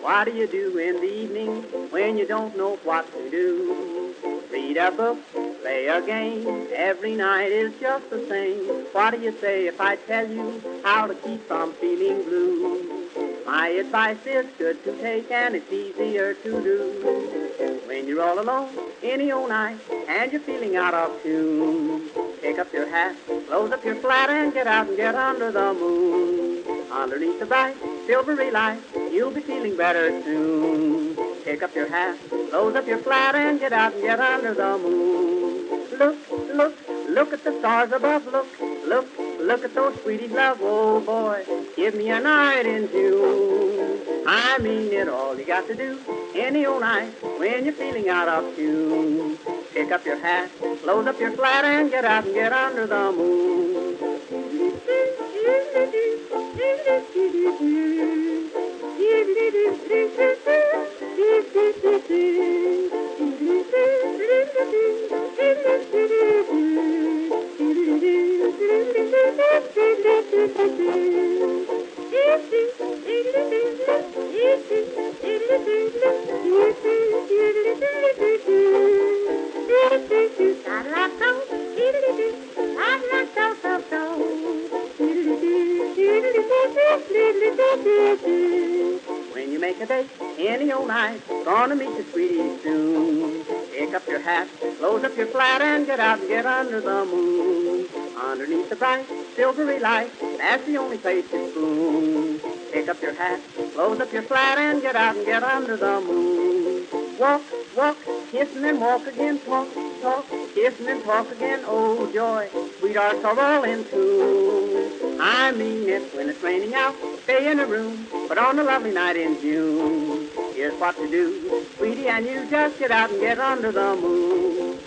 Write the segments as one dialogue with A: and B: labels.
A: What do you do in the evening when you don't know what to do? Read a book, play a game, every night is just the same. What do you say if I tell you how to keep from feeling blue? My advice is good to take and it's easier to do. When you're all alone, any old night, and you're feeling out of tune, pick up your hat, close up your flat, and get out and get under the moon. Underneath the bright, silvery light, you'll be feeling better soon. Pick up your hat, close up your flat, and get out and get under the moon. Look, look, look at the stars above. Look, look, look at those sweeties love. Oh boy, give me a night in June. I mean it, all you got to do any old night when you're feeling out of tune. Pick up your hat, close up your flat, and get out and get under the moon. When you make a date any old night, gonna meet your sweetie soon. Pick up your hat, close up your flat, and get out and get under the moon. Underneath the bright, silvery light, that's the only place to spoon. Pick up your hat, close up your flat, and get out and get under the moon. Walk, walk, kissing and walk again, talk, talk, kissing and talk again, oh joy, sweethearts are all in tune. I mean it, when it's raining out, stay in a room, but on a lovely night in June, here's what to do, sweetie, and you just get out and get under the moon.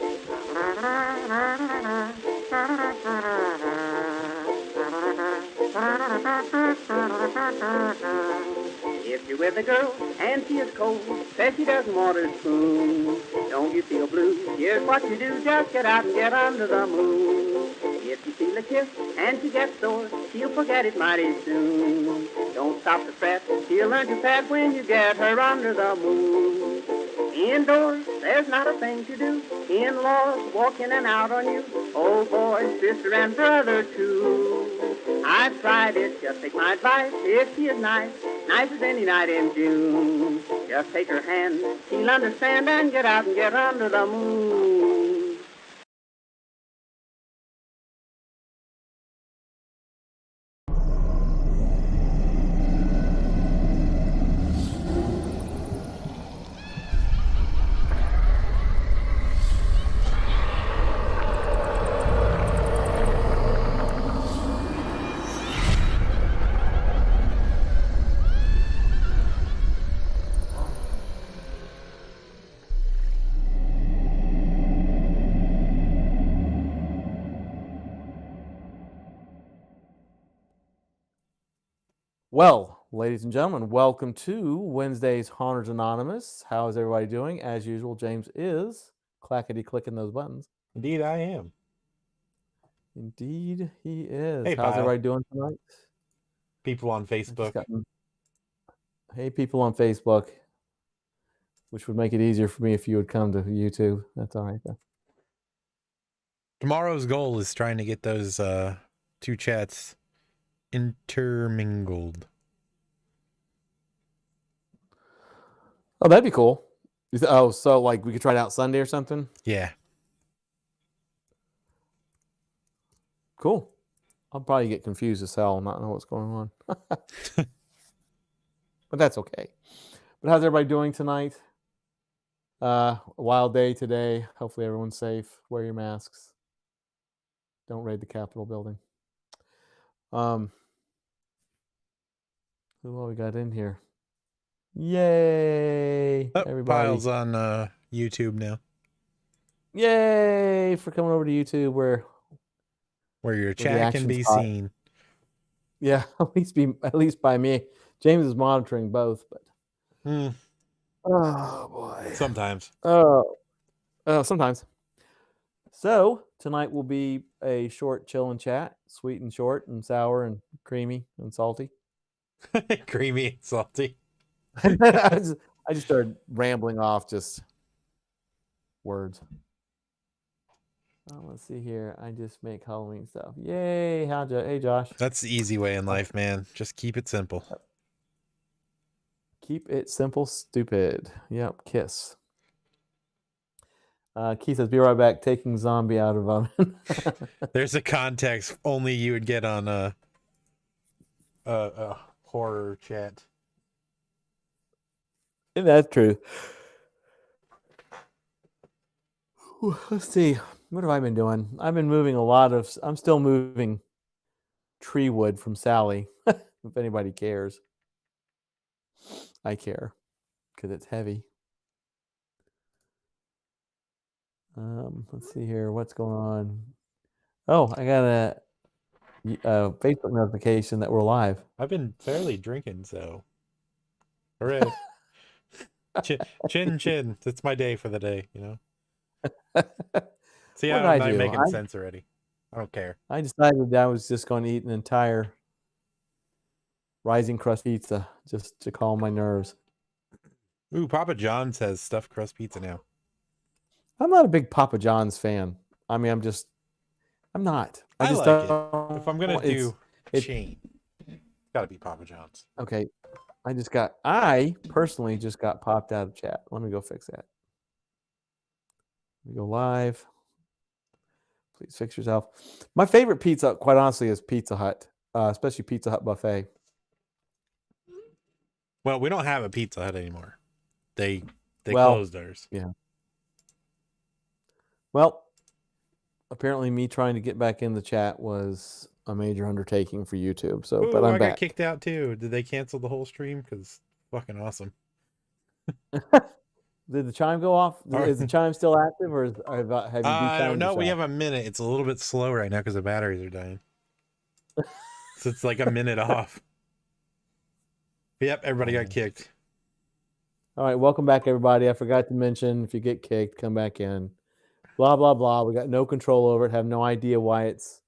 A: If you're with a girl and she is cold, says she doesn't want her spoon, don't you feel blue? Here's what you do, just get out and get under the moon. If you feel a kiss and she gets sore, she'll forget it mighty soon. Don't stop to fret, she'll learn to pet when you get her under the moon. Indoors, there's not a thing to do. In-laws walk in and out on you. Oh boy, sister and brother too. I've tried it, just take my advice. If she is nice, nice as any night in June, just take her hand, she'll understand, and get out and get under the moon.
B: Well, ladies and gentlemen, welcome to Wednesday's Haunters Anonymous. How is everybody doing? As usual, James is clackety-clicking those buttons.
C: Indeed, I am.
B: Indeed, he is.
C: Hey,
B: How's
C: pal.
B: everybody doing tonight?
C: People on Facebook.
B: Hey, people on Facebook, which would make it easier for me if you would come to YouTube. That's all right, though.
D: Tomorrow's goal is trying to get those two chats intermingled.
B: Oh, that'd be cool. Oh, so like we could try it out Sunday or something?
D: Yeah.
B: Cool. I'll probably get confused as hell and not know what's going on. But that's okay. But how's everybody doing tonight? A wild day today. Hopefully everyone's safe. Wear your masks. Don't raid the Capitol building. Who all we got in here? Yay!
D: Oh,
B: Everybody.
D: Pile's on YouTube now.
B: Yay for coming over to YouTube where
D: your chat can be seen.
B: Yeah, at least by me. James is monitoring both, but oh boy.
D: Sometimes.
B: Oh, sometimes. So tonight will be a short chill and chat, sweet and short and sour and creamy and salty.
D: Creamy and salty.
B: I just started rambling off just words. Let's see here. I just make Halloween stuff. Yay! Hey, Josh.
D: That's the easy way in life, man. Just keep it simple.
B: Keep it simple, stupid. Yep. Kiss. Keith says, "Be right back. Taking zombie out of oven."
D: There's a context only you would get on a horror chat.
B: Isn't that true? Let's see. What have I been doing? I've been moving I'm still moving tree wood from Sally. If anybody cares. I care because it's heavy. Let's see here. What's going on? Oh, I got a Facebook notification that we're live.
D: I've been fairly drinking, so hooray. Chin. That's my day for the day, you know. See,
B: What did
D: I'm
B: I
D: not
B: do?
D: making sense already. I don't care.
B: I decided I was just going to eat an entire rising crust pizza just to calm my nerves.
D: Ooh, Papa John's has stuffed crust pizza now.
B: I'm not a big Papa John's fan. I mean, I'm not.
D: I
B: just
D: like it.
B: don't-
D: If I'm gonna do
B: it's-
D: chain, it's gotta be Papa John's.
B: Okay. I personally just got popped out of chat. Let me go fix that. Let me go live. Please fix yourself. My favorite pizza, quite honestly, is Pizza Hut, especially Pizza Hut buffet.
D: Well, we don't have a Pizza Hut anymore. They
B: Well,
D: closed ours.
B: Yeah. Well, apparently me trying to get back in the chat was a major undertaking for YouTube. So,
D: Ooh,
B: but I'm
D: I
B: back.
D: got kicked out too. Did they cancel the whole stream? Because fucking awesome.
B: Did the chime go off? Is the chime still active, or have you
D: I don't
B: de-chimed
D: know. We
B: yourself?
D: have a minute. It's a little bit slow right now because the batteries are dying. So it's like a minute off. Yep, everybody got kicked.
B: All right, welcome back, everybody. I forgot to mention, if you get kicked, come back in. Blah, blah, blah. We got no control over it. Have no idea why it's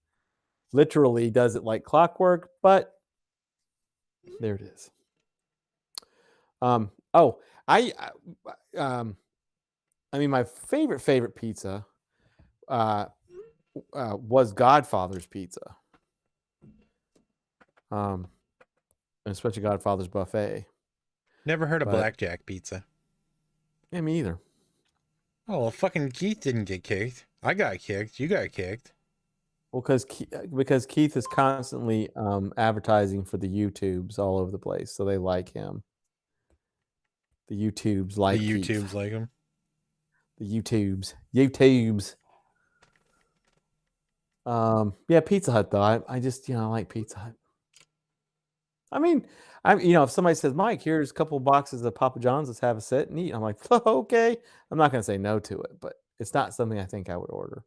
B: literally does it like clockwork, but there it is. I mean, my favorite pizza was Godfather's pizza. And especially Godfather's buffet.
D: Never heard of
B: But-
D: blackjack pizza.
B: Yeah, me either.
D: Oh, well, fucking Keith didn't get kicked. I got kicked. You got kicked.
B: Well, because Keith is constantly advertising for the YouTubes all over the place, so they like him. The YouTubes like
D: The
B: Keith.
D: YouTubes like him.
B: The YouTubes. Yeah, Pizza Hut though. I just I like Pizza Hut. I mean, if somebody says, "Mike, here's a couple boxes of Papa John's, let's have a sit and eat," I'm like, okay. I'm not gonna say no to it, but it's not something I think I would order.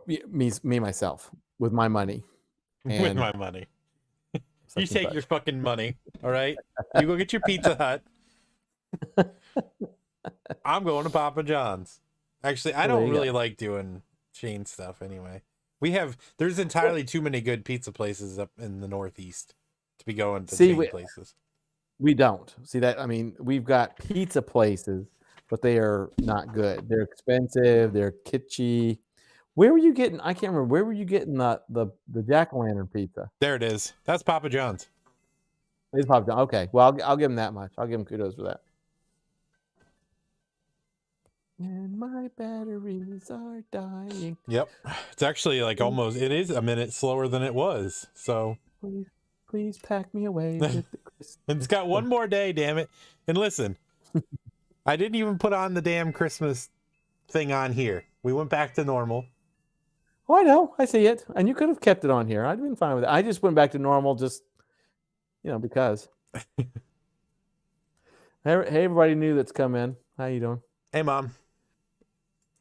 B: Me myself with my money.
D: With
B: And
D: my money. You
B: such and
D: take
B: such.
D: your fucking money, all right? You go get your Pizza Hut. I'm going to Papa John's. Actually, I
B: Well, there
D: don't
B: you
D: really like doing chain stuff anyway. There's entirely too many good pizza places up in the Northeast to be going to chain places.
B: We don't see that. I mean, we've got pizza places, but they are not good. They're expensive. They're kitschy. Where were you getting? I can't remember. Where were you getting the jack-o'-lantern pizza?
D: There it is. That's Papa John's.
B: It's Papa John. Okay, well, I'll give him that much. I'll give him kudos for that. And my batteries are dying.
D: Yep. It's actually like it is a minute slower than it was. So
B: Please pack me away with the Christmas.
D: it's got one more day, damn it. And listen, I didn't even put on the damn Christmas thing on here. We went back to normal.
B: Oh, I know. I see it. And you could have kept it on here. I'd been fine with it. I just went back to normal just, because. Hey, everybody new that's come in. How you doing?
D: Hey, Mom.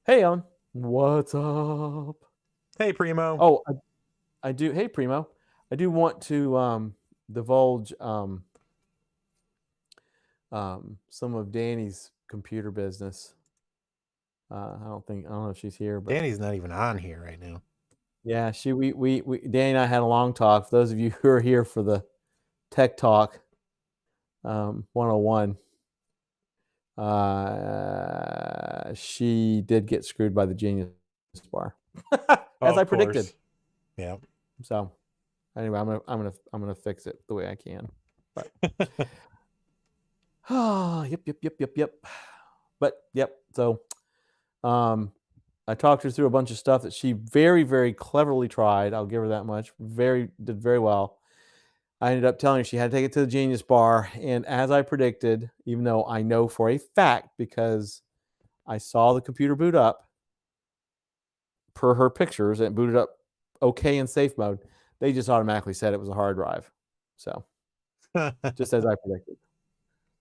B: Hey, Ellen. What's up?
D: Hey, Primo.
B: Oh, I do. Hey, Primo. I do want to divulge some of Danny's computer business. I don't know if she's here, but
D: Danny's not even on here right now.
B: yeah, we Danny and I had a long talk. For those of you who are here for the tech talk, 101. She did get screwed by the Genius Bar, as I predicted.
D: Course. Yeah.
B: So anyway, I'm gonna fix it the way I can. But yep. But yep. So I talked her through a bunch of stuff that she very, very cleverly tried. I'll give her that much. Did very well. I ended up telling her she had to take it to the Genius Bar, and as I predicted, even though I know for a fact because I saw the computer boot up per her pictures and it booted up okay in safe mode, they just automatically said it was a hard drive. So just as I predicted.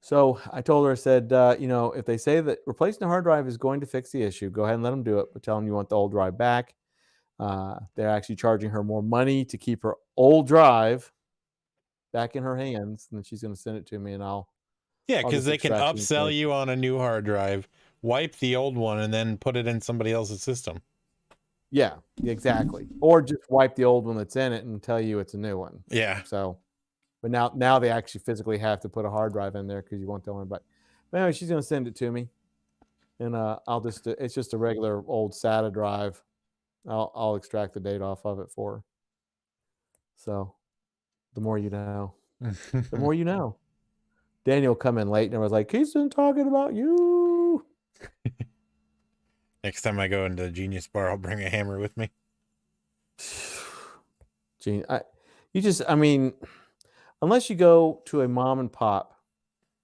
B: So I told her, I said, if they say that replacing the hard drive is going to fix the issue, go ahead and let them do it, but tell them you want the old drive back. They're actually charging her more money to keep her old drive back in her hands, and then she's going to send it to me, and I'll
D: because they can
B: extract the
D: upsell
B: information.
D: you on a new hard drive, wipe the old one, and then put it in somebody else's system.
B: Yeah, exactly. Or just wipe the old one that's in it and tell you it's a new one.
D: Yeah.
B: So, but now they actually physically have to put a hard drive in there because you won't tell anybody. But anyway, she's going to send it to me, and it's just a regular old SATA drive. I'll extract the data off of it for her. So, the more you know, the more you know. Daniel come in late and I was like, he's been talking about you.
D: Next time I go into Genius Bar, I'll bring a hammer with me.
B: Gene, unless you go to a mom and pop,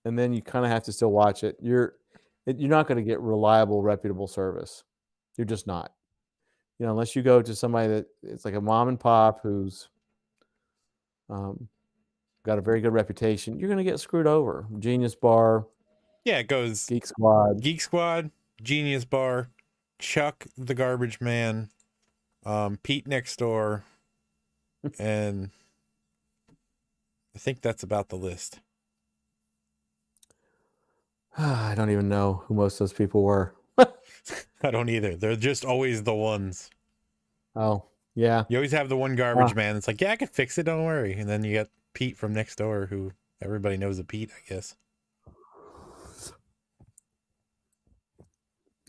B: and then you kind of have to still watch it, you're not going to get reliable, reputable service. You're just not. Unless you go to somebody that it's like a mom and pop who's got a very good reputation, you're going to get screwed over. Genius Bar.
D: Yeah, it goes
B: Geek Squad,
D: Genius Bar, Chuck the Garbage Man, Pete Next Door, and I think that's about the list.
B: I don't even know who most of those people were.
D: I don't either. They're just always the ones.
B: Oh, yeah.
D: You always have the one garbage man that's like, yeah, I can fix it, don't worry. And then you got Pete from next door, who everybody knows a Pete, I guess.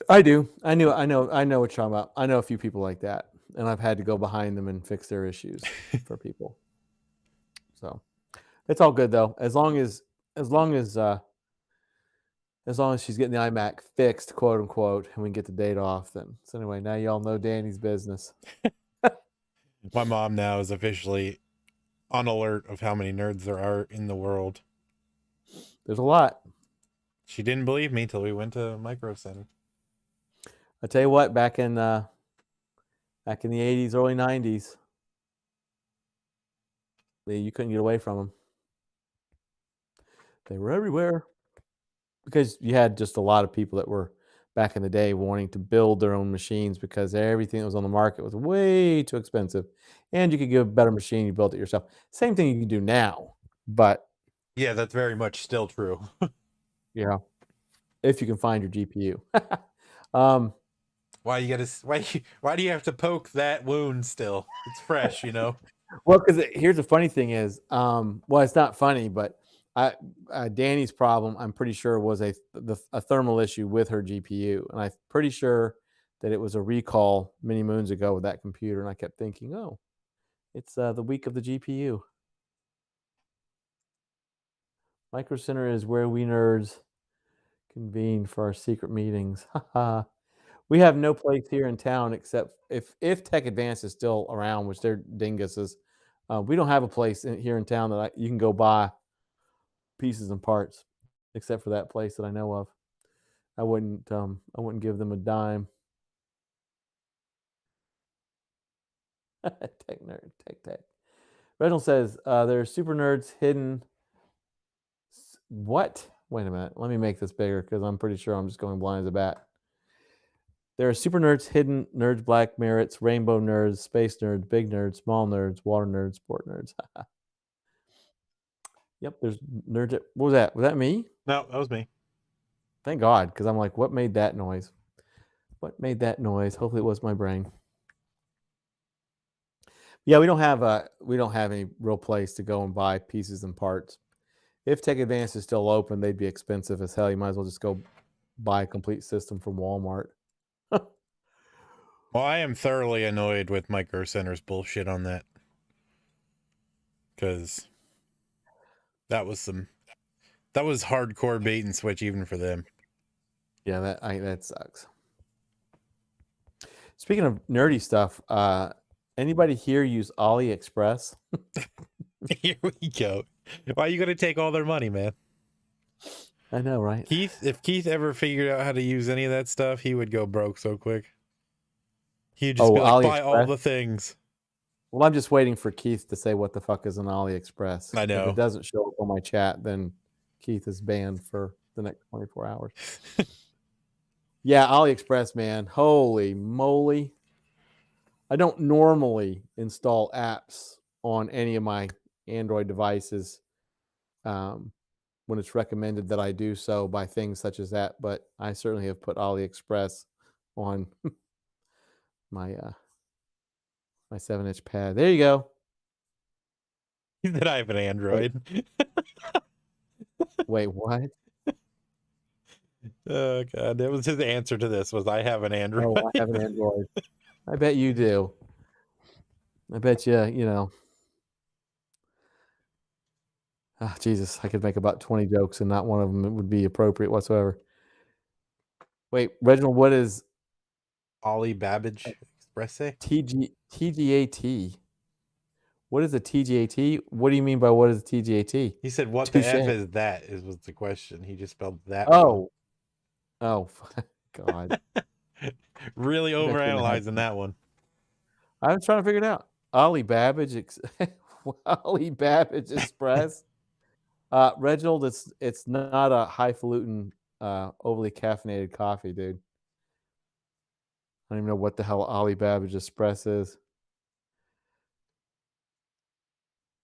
B: I do. I know what you're talking about. I know a few people like that, and I've had to go behind them and fix their issues for people. So it's all good though, as long as she's getting the iMac fixed, quote unquote, and we can get the date off. Then so anyway, now y'all know Danny's business.
D: My mom now is officially on alert of how many nerds there are in the world.
B: There's a lot.
D: She didn't believe me till we went to Micro Center.
B: I tell you what, back in the 80s, early 90s, you couldn't get away from them. They were everywhere because you had just a lot of people that were back in the day wanting to build their own machines because everything that was on the market was way too expensive, and you could get a better machine, you built it yourself. Same thing you can do now, but
D: yeah, that's very much still true.
B: Yeah, if you can find your GPU.
D: Why do you have to poke that wound still? It's fresh,
B: Well, because here's the funny thing is, it's not funny, but Danny's problem, I'm pretty sure, was a thermal issue with her GPU, and I'm pretty sure that it was a recall many moons ago with that computer, and I kept thinking, oh, it's the week of the GPU. Micro Center is where we nerds convene for our secret meetings. We have no place here in town except if Tech Advance is still around, which they're dinguses. We don't have a place here in town that you can go buy pieces and parts, except for that place that I know of. I wouldn't give them a dime. Tech. Reginald says there are super nerds hidden. What? Wait a minute. Let me make this bigger because I'm pretty sure I'm just going blind as a bat. There are super nerds, hidden nerds, black merits, rainbow nerds, space nerds, big nerds, small nerds, water nerds, sport nerds. Yep, there's nerds. What was that? Was that me?
D: No, that was me.
B: Thank God, because I'm like, what made that noise? What made that noise? Hopefully, it was my brain. Yeah, we don't have any real place to go and buy pieces and parts. If Tech Advance is still open, they'd be expensive as hell. You might as well just go buy a complete system from Walmart.
D: Well, I am thoroughly annoyed with Micro Center's bullshit on that. Because that was hardcore bait and switch even for them.
B: Yeah, that sucks. Speaking of nerdy stuff, anybody here use AliExpress?
D: Here we go. Why are you going to take all their money, man?
B: I know, right?
D: If Keith ever figured out how to use any of that stuff, he would go broke so quick. He'd just be like, buy all the things.
B: Well, I'm just waiting for Keith to say what the fuck is an AliExpress.
D: I know.
B: If it doesn't show up on my chat, then Keith is banned for the next 24 hours. Yeah, AliExpress, man. Holy moly. I don't normally install apps on any of my Android devices when it's recommended that I do so by things such as that, but I certainly have put AliExpress on my 7-inch pad. There you go.
D: That I have an Android.
B: Wait, what?
D: Oh god, that was his answer to this. Was I have an Android?
B: Oh, I have an Android. I bet you do. I bet you. Oh, Jesus, I could make about 20 jokes and not one of them would be appropriate whatsoever. Wait, Reginald, what is
D: Ollie Babbage Express?
B: TGAT? What is a TGAT? What do you mean by what is a TGAT?
D: He said, "What
B: Touché.
D: the F is that?" Was the question. He just spelled that.
B: Oh, God!
D: Really overanalyzing that one.
B: I was trying to figure it out. Ollie Babbage, Ollie Babbage Express. Reginald, it's not a highfalutin, overly caffeinated coffee, dude. I don't even know what the hell Ollie Babbage Express is.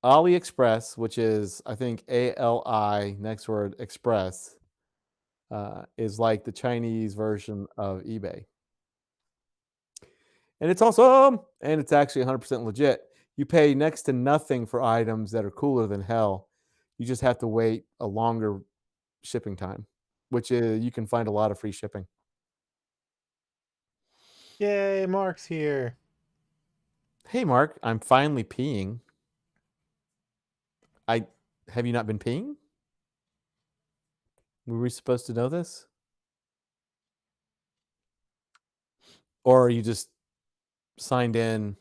B: AliExpress, which is, I think, ALI, next word, Express, is like the Chinese version of eBay. And it's awesome, and it's actually 100% legit. You pay next to nothing for items that are cooler than hell. You just have to wait a longer shipping time, which is, you can find a lot of free shipping.
D: Yay, Mark's here.
B: Hey, Mark, I'm finally peeing. Have you not been peeing? Were we supposed to know this? Or are you just signed in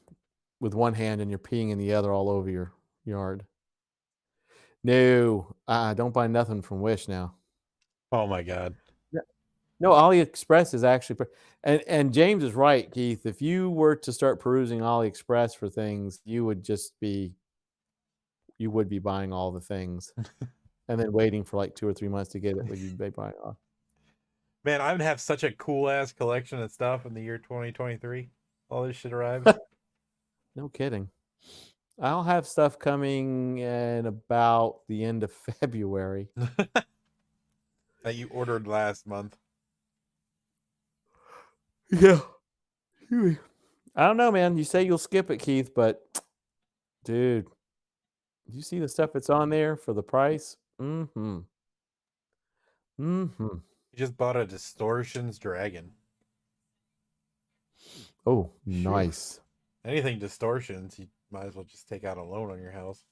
B: with one hand and you're peeing in the other all over your yard? No, don't buy nothing from Wish now.
D: Oh my god.
B: No, AliExpress is actually, and James is right, Keith. If you were to start perusing AliExpress for things, you would be buying all the things, and then waiting for like 2 or 3 months to get it. But you'd be buying off.
D: Man, I would have such a cool ass collection of stuff in the year 2023. All this shit arrives.
B: No kidding. I'll have stuff coming in about the end of February.
D: That you ordered last month.
B: Yeah. I don't know, man. You say you'll skip it, Keith, but dude, you see the stuff that's on there for the price? Mm-hmm. Mm-hmm.
D: You just bought a Distortions Dragon.
B: Oh, nice.
D: Anything Distortions, you might as well just take out a loan on your house.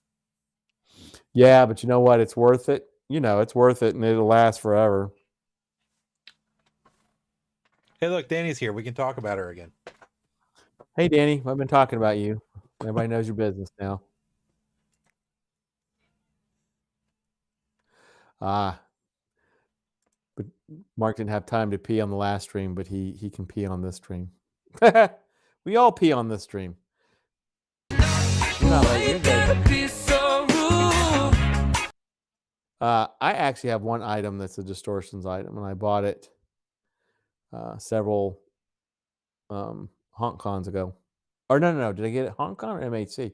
B: Yeah, but you know what? It's worth it. It's worth it, and it'll last forever.
D: Hey, look, Danny's here. We can talk about her again.
B: Hey, Danny, I've been talking about you. Everybody knows your business now. But Mark didn't have time to pee on the last stream, but he can pee on this stream. We all pee on this stream. You're not right. You're good. I actually have one item that's a Distortions item, and I bought it several Hong Kons ago. Or no. Did I get it Hong Kong or MHC?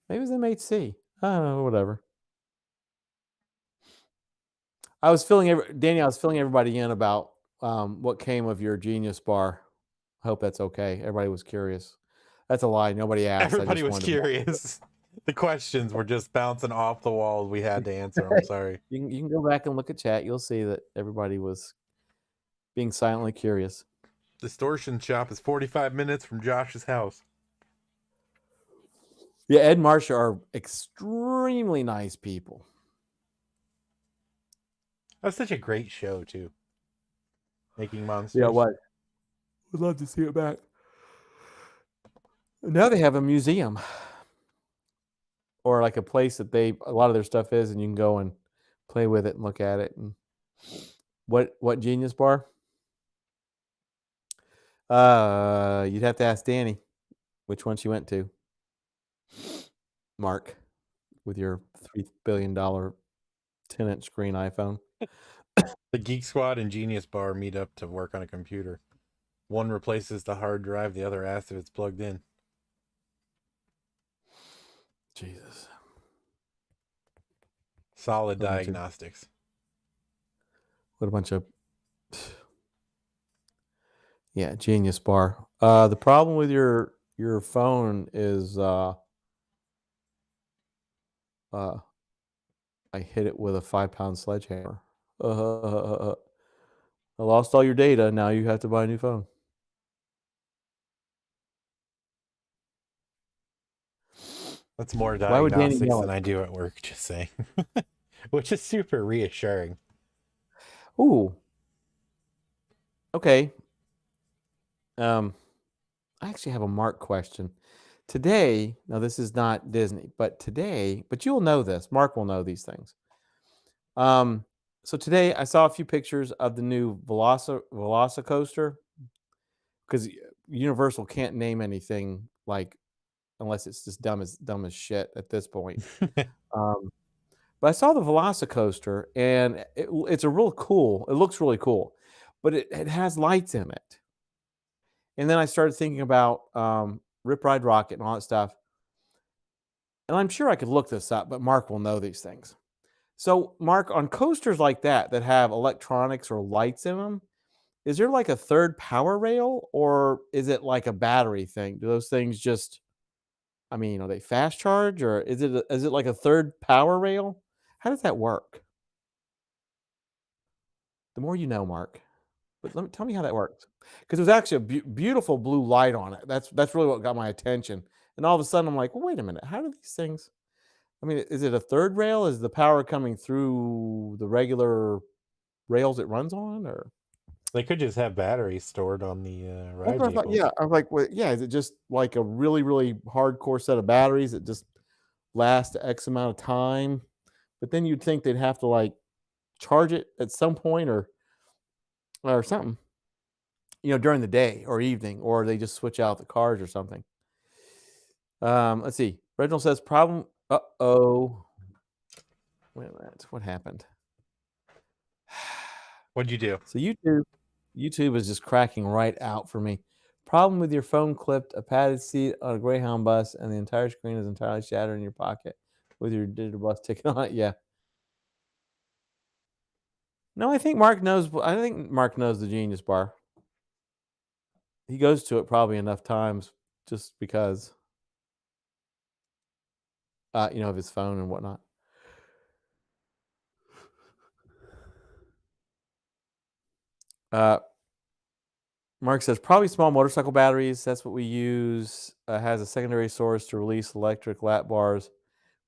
B: Maybe it was MHC. I don't know, whatever. I was filling everybody in about what came of your Genius bar. I hope that's okay. Everybody was curious. That's a lie. Nobody asked.
D: Everybody was curious. The questions were just bouncing off the wall. We had to answer. I'm sorry.
B: You can go back and look at chat. You'll see that everybody was being silently curious.
D: Distortion Shop is 45 minutes from Josh's house.
B: Yeah, Ed and Marcia are extremely nice people.
D: That's such a great show, too. Making Monsters.
B: Yeah, what? Would love to see it back. Now they have a museum. Or like a place that a lot of their stuff is, and you can go and play with it and look at it. And what Genius Bar? You'd have to ask Danny which one she went to. Mark, with your $3 billion 10-inch screen iPhone.
D: The Geek Squad and Genius Bar meet up to work on a computer. One replaces the hard drive, the other asks if it's plugged in.
B: Jesus.
D: Solid diagnostics.
B: What a bunch of... Yeah, Genius Bar. The problem with your phone is I hit it with a 5-pound sledgehammer. I lost all your data. Now you have to buy a new phone.
D: That's more
B: Why would Danny
D: diagnostics
B: yell
D: than
B: at
D: I do at work, just saying. Which is super reassuring.
B: Ooh. Okay. I actually have a Mark question. Today, now this is not Disney, but you'll know this. Mark will know these things. So today I saw a few pictures of the new Velocicoaster, because Universal can't name anything unless it's just dumb as shit at this point. But I saw the Velocicoaster, and it's a real cool. It looks really cool, but it has lights in it. And then I started thinking about Rip Ride Rocket and all that stuff. And I'm sure I could look this up, but Mark will know these things. So, Mark, on coasters like that have electronics or lights in them, is there like a third power rail, or is it like a battery thing? Do those things just, are they fast charge, or is it like a third power rail? How does that work? The more you know, Mark. But tell me how that works, because it was actually a beautiful blue light on it. That's really what got my attention. And all of a sudden, I'm like, well, wait a minute. How do these things? Is it a third rail? Is the power coming through the regular rails it runs on, or?
D: They could just have batteries stored on the ride
B: That's what I thought.
D: vehicles.
B: Yeah, I was like, well, yeah. Is it just like a really, really hardcore set of batteries that just last X amount of time? But then you'd think they'd have to like charge it at some point, or something, during the day or evening, or they just switch out the cars or something. Let's see. Reginald says problem. Uh-oh. Wait a minute. What happened?
D: What'd you do?
B: So YouTube is just cracking right out for me. Problem with your phone clipped a padded seat on a Greyhound bus, and the entire screen is entirely shattered in your pocket with your digital bus ticket on it. Yeah. No, I think Mark knows the Genius Bar. He goes to it probably enough times just because, of his phone and whatnot. Mark says probably small motorcycle batteries. That's what we use. Has a secondary source to release electric lap bars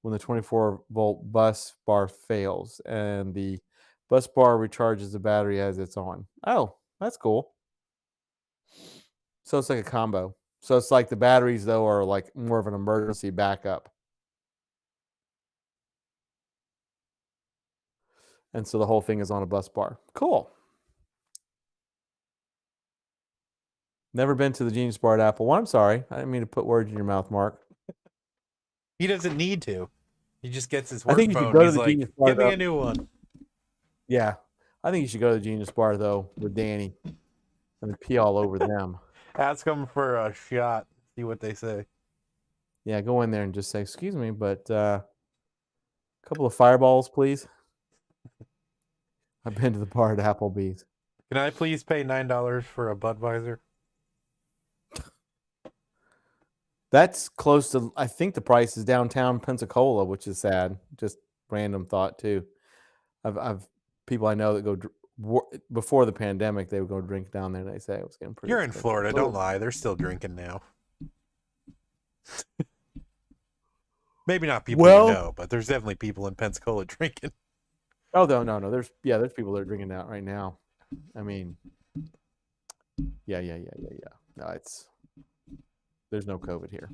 B: when the 24-volt bus bar fails, and the bus bar recharges the battery as it's on. Oh, that's cool. So it's like a combo. So it's like the batteries, though, are like more of an emergency backup. And so the whole thing is on a bus bar. Cool. Never been to the Genius Bar at Apple. Well, I'm sorry. I didn't mean to put words in your mouth, Mark.
D: He doesn't need to. He just gets his
B: I
D: work
B: think you should
D: phone.
B: go to
D: He's
B: the
D: like,
B: Genius Bar,
D: give me
B: though.
D: a new one.
B: Yeah. I think you should go to the Genius Bar, though, with Danny and pee all over them.
D: Ask them for a shot. See what they say.
B: Yeah, go in there and just say, excuse me, but a couple of fireballs, please. I've been to the bar at Applebee's.
D: Can I please pay $9 for a Budweiser?
B: That's close to, I think the price is downtown Pensacola, which is sad. Just random thought too. I've people I know that go before the pandemic, they would go drink down there. And they say it was getting pretty.
D: You're in
B: expensive.
D: Florida. Don't lie. They're still drinking now. Maybe not people you know, but there's definitely people in Pensacola drinking.
B: Oh no. There's people that are drinking out right now. I mean, yeah. No, there's no COVID here.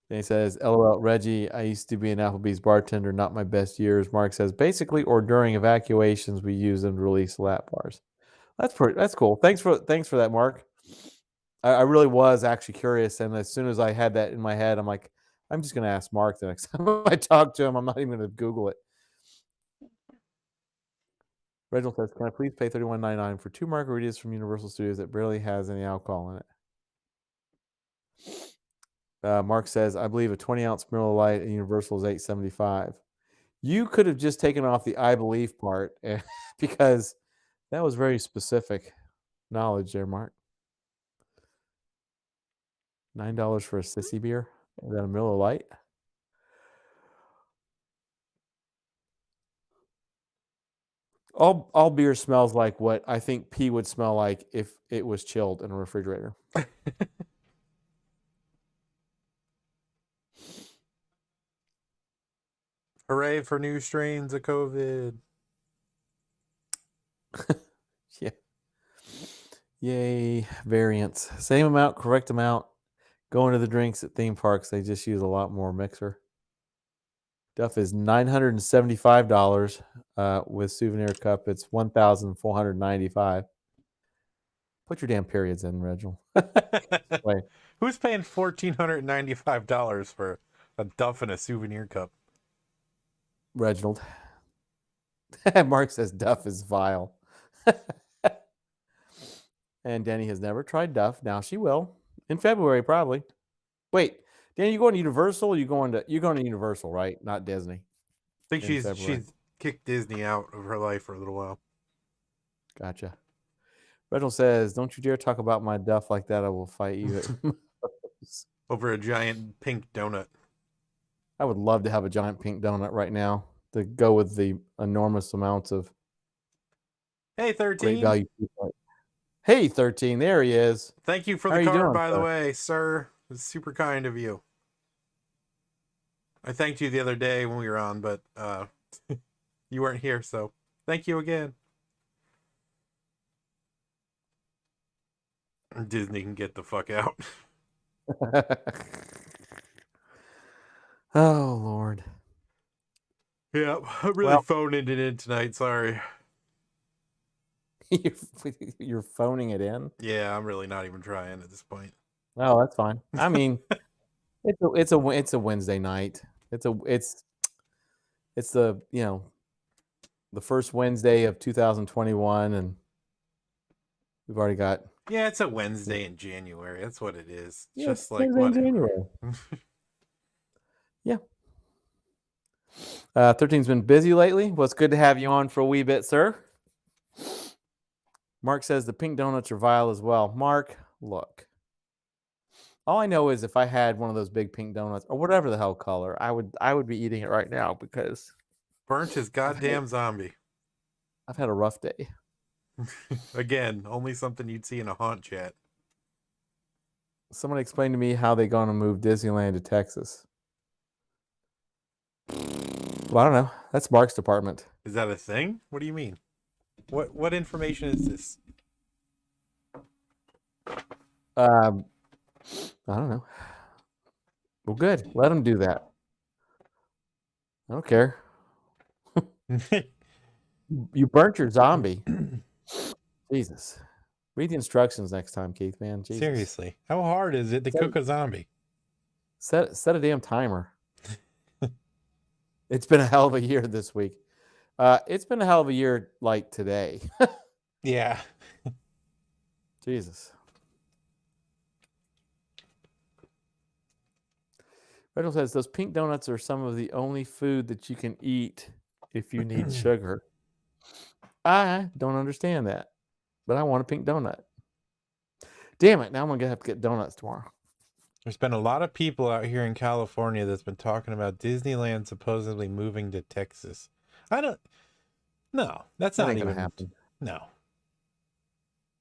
B: And he says, LOL, Reggie, I used to be an Applebee's bartender, not my best years. Mark says, basically, or during evacuations, we use them to release lap bars. That's cool. Thanks for that, Mark. I really was actually curious, and as soon as I had that in my head, I'm like, I'm just going to ask Mark the next time I talk to him. I'm not even going to Google it. Reginald says, can I please pay $31.99 for 2 margaritas from Universal Studios that barely has any alcohol in it? Mark says, I believe a 20-ounce Miller Lite at Universal is $8.75. You could have just taken off the I believe part because that was very specific knowledge there, Mark. $9 for a sissy beer and then a Miller Lite. All beer smells like what I think pee would smell like if it was chilled in a refrigerator.
D: Hooray for new strains of COVID.
B: Yeah. Yay, variants. Same amount, correct amount. Going to the drinks at theme parks, they just use a lot more mixer. Duff is $975 with souvenir cup. It's $1,495. Put your damn periods in, Reginald. Wait.
D: Who's paying $1,495 for a Duff and a souvenir cup?
B: Reginald. Mark says Duff is vile. And Denny has never tried Duff. Now she will. In February, probably. Wait, Danny, you going to Universal? Or you're going to Universal, right? Not Disney.
D: I think she's kicked Disney out of her life for a little while.
B: Gotcha. Reginald says, don't you dare talk about my Duff like that. I will fight you.
D: Over a giant pink donut.
B: I would love to have a giant pink donut right now to go with the enormous amounts of
D: Hey, 13.
B: great value. Hey, 13. There he is.
D: Thank you for the card, by the way, sir. It's super kind of you. I thanked you the other day when we were on, but you weren't here, so thank you again. Disney can get the fuck out.
B: Oh, Lord.
D: Yeah, I'm really phoning it in tonight. Sorry.
B: You're phoning it in?
D: Yeah, I'm really not even trying at this point.
B: Oh, that's fine. I mean, it's a Wednesday night. It's the the first Wednesday of 2021, and we've already got.
D: Yeah, it's a Wednesday in January. That's what it is.
B: Yeah,
D: just like
B: Wednesday in January. Yeah. 13's been busy lately. Well, it's good to have you on for a wee bit, sir. Mark says the pink donuts are vile as well. Mark, look. All I know is if I had one of those big pink donuts or whatever the hell color, I would be eating it right now because
D: burnt as goddamn zombie.
B: I've had a rough day.
D: Again, only something you'd see in a haunt chat.
B: Someone explained to me how they're going to move Disneyland to Texas. Well, I don't know. That's Mark's department.
D: Is that a thing? What do you mean? What information is this?
B: I don't know. Well, good. Let them do that. I don't care. You burnt your zombie. Jesus. Read the instructions next time, Keith, man. Jesus.
D: Seriously. How hard is it to cook a zombie?
B: Set a damn timer. It's been a hell of a year this week. It's been a hell of a year like today.
D: Yeah.
B: Jesus. Reginald says those pink donuts are some of the only food that you can eat if you need sugar. I don't understand that, but I want a pink donut. Damn it! Now I'm gonna have to get donuts tomorrow.
D: There's been a lot of people out here in California that's been talking about Disneyland supposedly moving to Texas. No, that's
B: That
D: not
B: ain't gonna
D: even
B: happen.
D: No.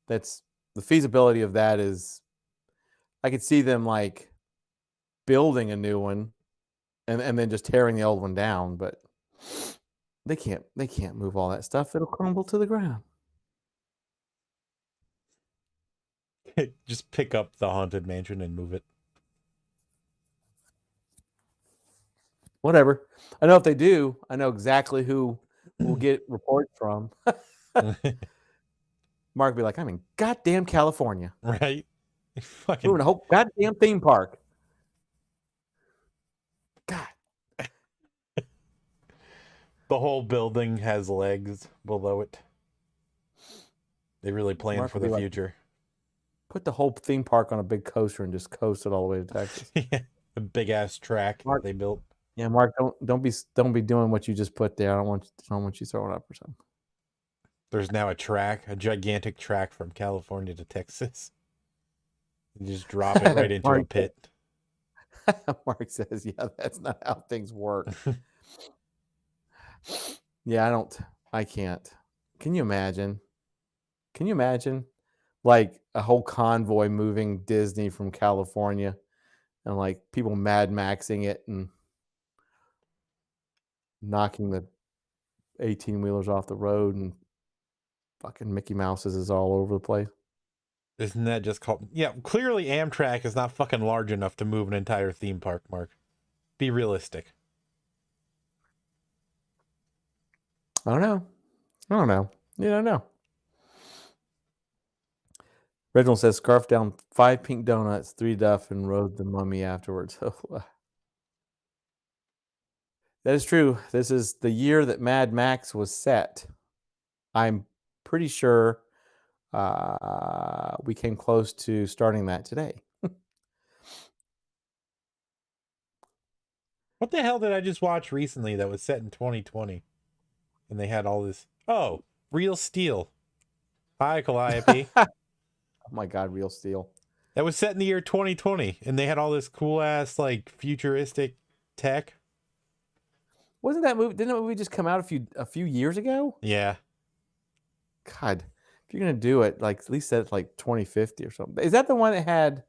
B: That's the feasibility of that is. I could see them like building a new one, and then just tearing the old one down, but they can't move all that stuff. It'll crumble to the ground.
D: Just pick up the Haunted Mansion and move it.
B: Whatever. I know if they do, I know exactly who we'll get reports from. Mark will be like, I'm in goddamn California.
D: Right?
B: Moving a whole goddamn theme park. God.
D: The whole building has legs below it. They really plan
B: Mark
D: for
B: will
D: the
B: be
D: future.
B: Put the whole theme park on a big coaster and just coast it all the way to Texas.
D: Yeah, a big ass track
B: Mark-
D: they built.
B: Yeah, Mark, don't be doing what you just put there. I don't want you throwing up or something.
D: There's now a gigantic track from California to Texas. You just drop it right into a
B: Mark-
D: pit.
B: Mark says, yeah, that's not how things work. Yeah, I can't. Can you imagine? Like a whole convoy moving Disney from California and like people Mad Maxing it and knocking the 18-wheelers off the road and fucking Mickey Mouse's is all over the place.
D: Isn't that just called? Yeah, clearly Amtrak is not fucking large enough to move an entire theme park, Mark. Be realistic.
B: I don't know. You don't know. Reginald says, scarf down 5 pink donuts, 3 Duff, and rode the mummy afterwards. That is true. This is the year that Mad Max was set. I'm pretty sure we came close to starting that today.
D: What the hell did I just watch recently that was set in 2020? And they had all this. Oh, Real Steel. Hi, Calliope.
B: Oh my God, Real Steel.
D: That was set in the year 2020, and they had all this cool ass like futuristic tech.
B: Wasn't that movie? Didn't that movie just come out a few years ago?
D: Yeah.
B: God, if you're gonna do it, like at least set it like 2050 or something. Is that the one that had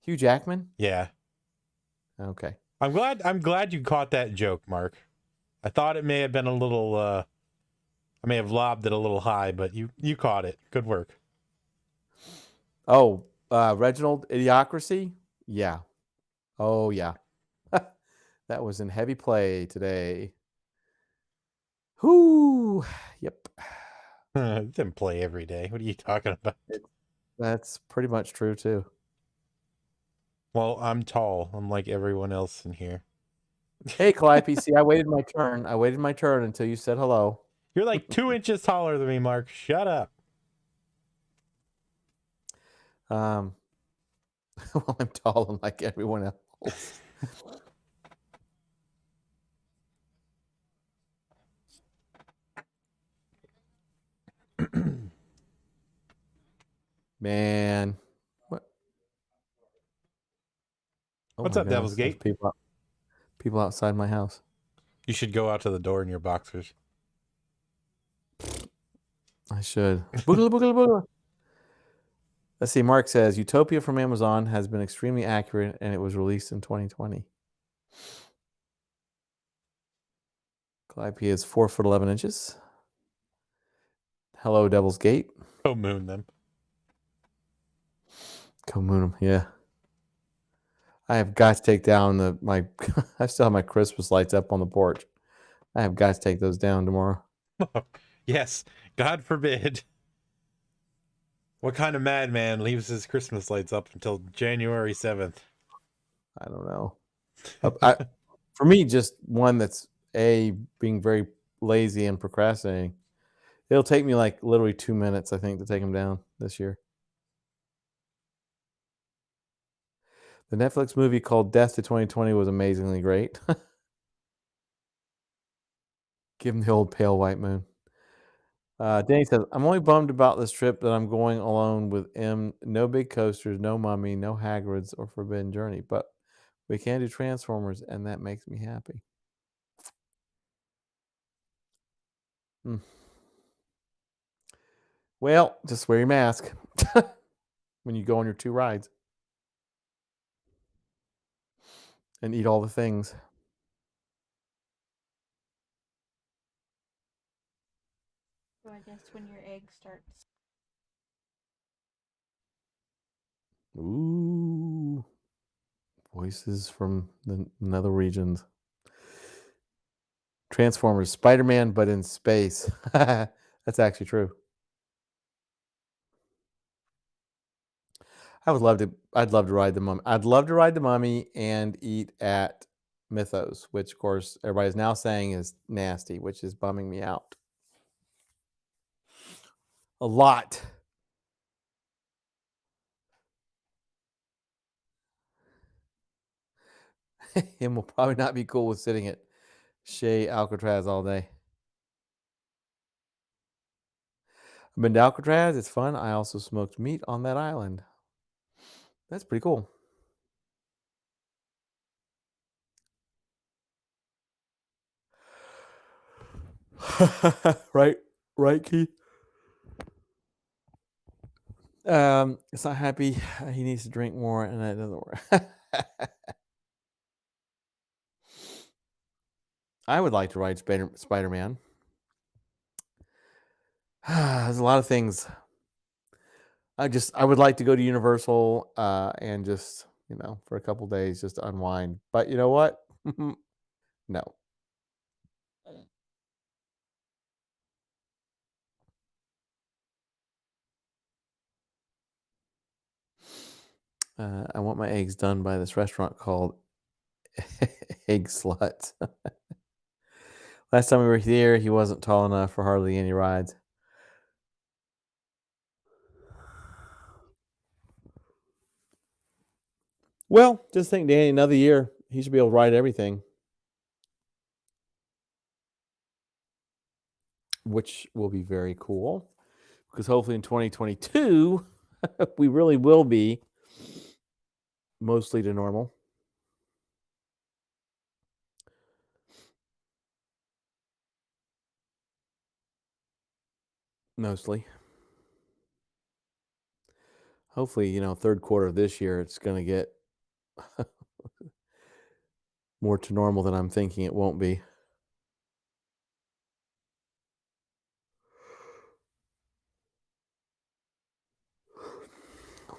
B: Hugh Jackman?
D: Yeah.
B: Okay.
D: I'm glad you caught that joke, Mark. I thought it may have been a little I may have lobbed it a little high, but you caught it. Good work.
B: Oh, Reginald, Idiocracy? Yeah. Oh, yeah. That was in heavy play today. Whoo. Yep.
D: It didn't play every day. What are you talking about?
B: That's pretty much true, too.
D: Well, I'm tall, unlike everyone else in here.
B: Hey, Calliope, see, I waited my turn. I waited my turn until you said hello.
D: You're like 2 inches taller than me, Mark. Shut up.
B: Well, I'm tall unlike everyone else. Man. What? Oh
D: What's
B: my
D: up, Devil's
B: goodness,
D: Gate?
B: there's people outside my house.
D: You should go out to the door in your boxers.
B: I should. Boogala, boogala, boogala. Let's see. Mark says Utopia from Amazon has been extremely accurate and it was released in 2020. Calliope is 4'11". Hello, Devil's Gate.
D: Go moon them.
B: Come moon 'em, yeah. I have got to take down my. I still have my Christmas lights up on the porch. I have got to take those down tomorrow.
D: Yes, God forbid. What kind of madman leaves his Christmas lights up until January 7th?
B: I don't know. For me, just one that's being very lazy and procrastinating. It'll take me like literally 2 minutes, I think, to take them down this year. The Netflix movie called Death to 2020 was amazingly great. Give him the old pale white moon. Danny says, I'm only bummed about this trip that I'm going alone with M. No big coasters, no Mummy, no Hagrid's or Forbidden Journey, but we can do Transformers, and that makes me happy. Well, just wear your mask when you go on your 2 rides. And eat all the things.
E: So I guess when your egg starts.
B: Ooh. Voices from the nether regions. Transformers, Spider-Man, but in space. That's actually true. I'd love to ride the Mummy. I'd love to ride the Mummy and eat at Mythos, which of course everybody's now saying is nasty, which is bumming me out. A lot. Him will probably not be cool with sitting at Chez Alcatraz all day. I've been to Alcatraz. It's fun. I also smoked meat on that island. That's pretty cool. right, Keith. It's not happy. He needs to drink more, and that doesn't work. I would like to ride Spider-Man. There's a lot of things. I would like to go to Universal and just, for a couple days just to unwind. But you know what? No. I want my eggs done by this restaurant called Egg Slut. Last time we were here, he wasn't tall enough for hardly any rides. Well, just think, Danny, another year, he should be able to ride everything, which will be very cool, because hopefully in 2022, we really will be mostly to normal. Mostly. Hopefully, third quarter of this year, it's going to get more to normal than I'm thinking it won't be.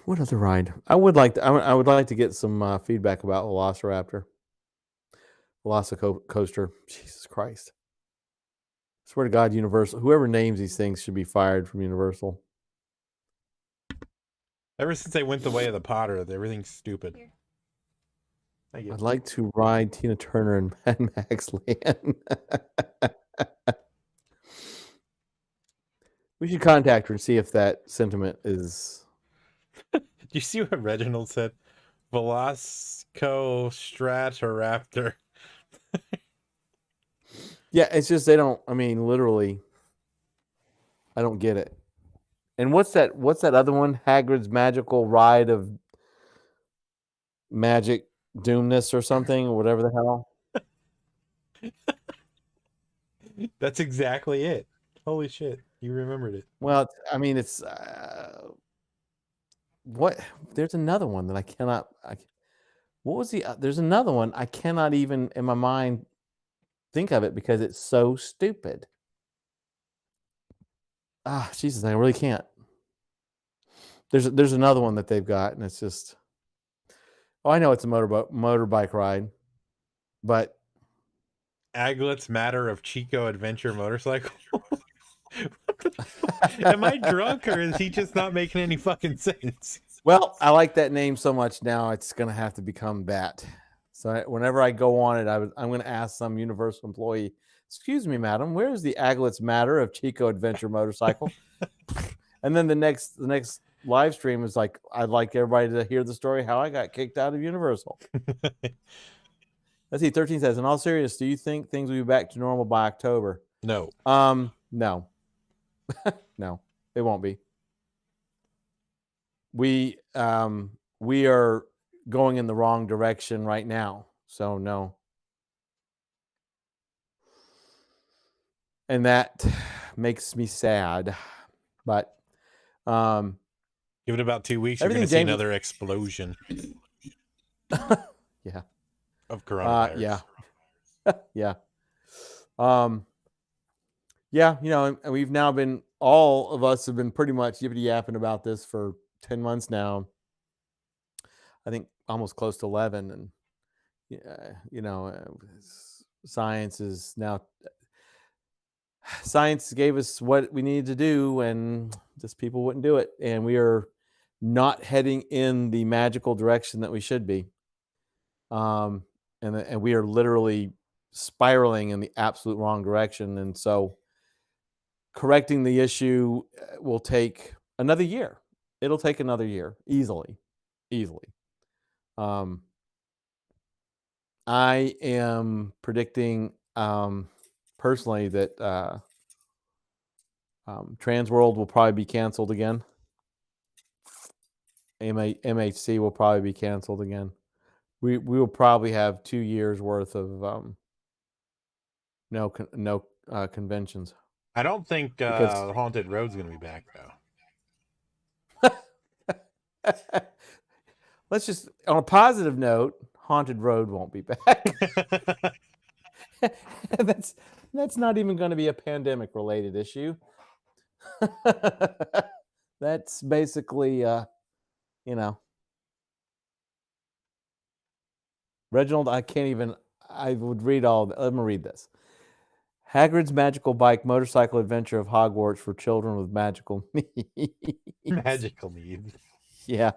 B: What other ride? I would like to get some feedback about Velociraptor. Velocicoaster. Jesus Christ. I swear to God, Universal, whoever names these things should be fired from Universal.
D: Ever since they went the way of the Potter, everything's stupid.
E: Here.
D: Thank you.
B: I'd like to ride Tina Turner and Mad Max Land. We should contact her and see if that sentiment is...
D: Did you see what Reginald said? Velocicostratoraptor.
B: Yeah, it's just they don't, literally, I don't get it. And what's that other one? Hagrid's Magical Ride of Magic Doomness or something, or whatever the hell.
D: That's exactly it. Holy shit, you remembered it.
B: Well, it's what? There's another one that I cannot. What was there's another one I cannot even in my mind think of it because it's so stupid. Jesus, I really can't. There's another one that they've got, and it's just. Oh, I know it's a motorbike ride, but
D: Aglet's Matter of Chico Adventure Motorcycle. Am I drunk or is he just not making any fucking sense?
B: Well, I like that name so much now, it's going to have to become that. So whenever I go on it, I'm going to ask some Universal employee, excuse me, madam, where's the Aglet's Matter of Chico Adventure Motorcycle? And then the next live stream is like, I'd like everybody to hear the story how I got kicked out of Universal. Let's see, 13 says, in all seriousness, do you think things will be back to normal by October?
D: No.
B: No. No, it won't be. We are going in the wrong direction right now. So no. And that makes me sad. But
D: Give it about 2 weeks, you're going to
B: everything
D: see
B: James
D: another explosion
B: yeah.
D: of coronavirus.
B: Yeah. Yeah, and we've now been, all of us have been pretty much yippity yapping about this for 10 months now. I think almost close to 11. And, science is now, science gave us what we needed to do, and just people wouldn't do it. And we are not heading in the magical direction that we should be. And we are literally spiraling in the absolute wrong direction. And so, correcting the issue will take another year. It'll take another year, easily. I am predicting, personally, that Trans World will probably be canceled again. MHC will probably be canceled again. We will probably have 2 years worth of no conventions.
D: I don't think
B: Because
D: Haunted Road's going to be back, though.
B: let's just, on a positive note, Haunted Road won't be back. that's not even going to be a pandemic related issue. That's basically Reginald, I would read all. Let me read this. Hagrid's Magical Bike Motorcycle Adventure of Hogwarts for children with magical needs.
D: Magical needs.
B: Yeah.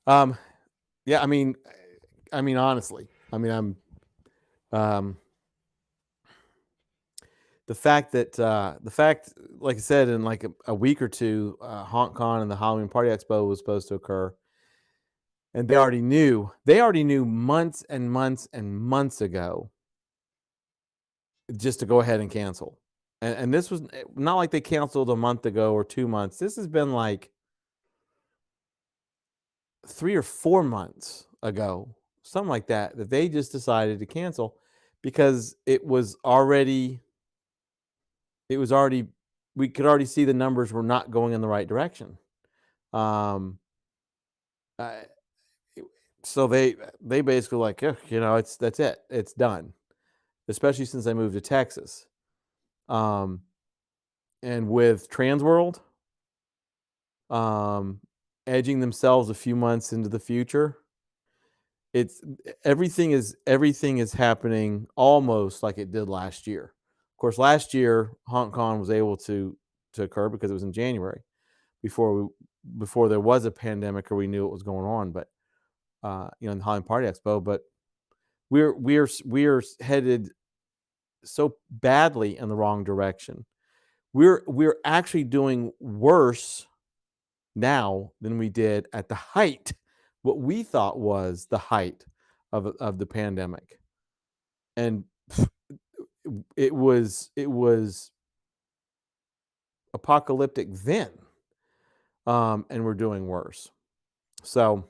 B: Yeah, I mean, honestly, I'm the fact, like I said, in like a week or two, HauntCon and the Halloween Party Expo was supposed to occur, and they already knew months and months and months ago just to go ahead and cancel. And this was not like they canceled a month ago or 2 months. This has been like 3 or 4 months ago, something like that they just decided to cancel, because it was already we could already see the numbers were not going in the right direction. So they basically like, that's it, it's done, especially since they moved to Texas. And with Transworld edging themselves a few months into the future, it's everything is happening almost like it did last year. Of course, last year HauntCon was able to occur because it was in January, before there was a pandemic or we knew what was going on. But in the Halloween Party Expo, but we're headed so badly in the wrong direction. We're actually doing worse now than we did at the height, what we thought was the height of the pandemic. And it was apocalyptic then. And we're doing worse. So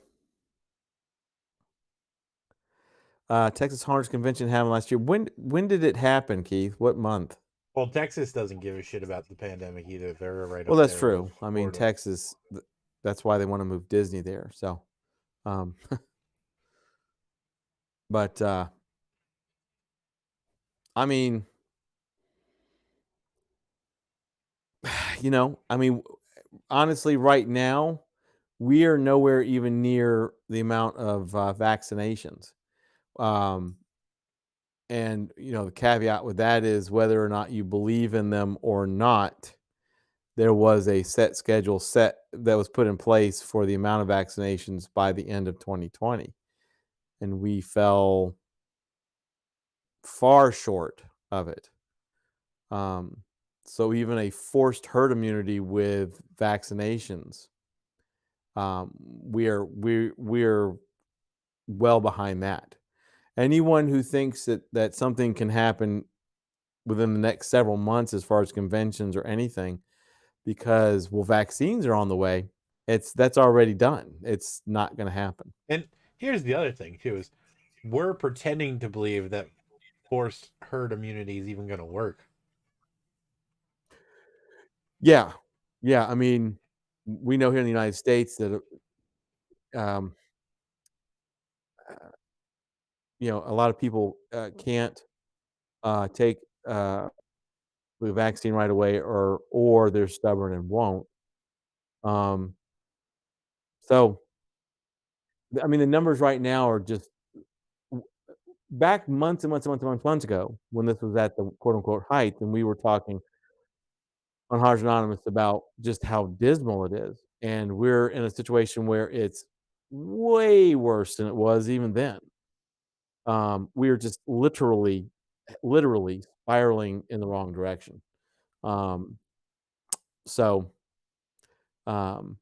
B: Texas Haunters Convention happened last year. When did it happen, Keith? What month?
D: Well, Texas doesn't give a shit about the pandemic either. They're right
B: Well,
D: up
B: that's
D: there
B: true.
D: with
B: I mean,
D: Florida.
B: Texas, that's why they want to move Disney there. So, but I mean, honestly, right now, we are nowhere even near the amount of vaccinations. And the caveat with that is whether or not you believe in them or not, there was a set schedule that was put in place for the amount of vaccinations by the end of 2020. And we fell far short of it. So even a forced herd immunity with vaccinations, we're well behind that. anyone who thinks that something can happen within the next several months as far as conventions or anything, because vaccines are on the way, that's already done. It's not going to happen.
C: And here's the other thing too: is we're pretending to believe that forced herd immunity is even going to work.
B: Yeah, yeah. I mean, we know here in the United States that um, a lot of people can't take the vaccine right away, or they're stubborn and won't. Um, so, I mean, the numbers right now are just back months and months and months and months ago when this was at the quote unquote height, and we were talking on Hodge Anonymous about just how dismal it is, and we're in a situation where it's way worse than it was even then. We're just literally spiraling in the wrong direction. Um, so, um,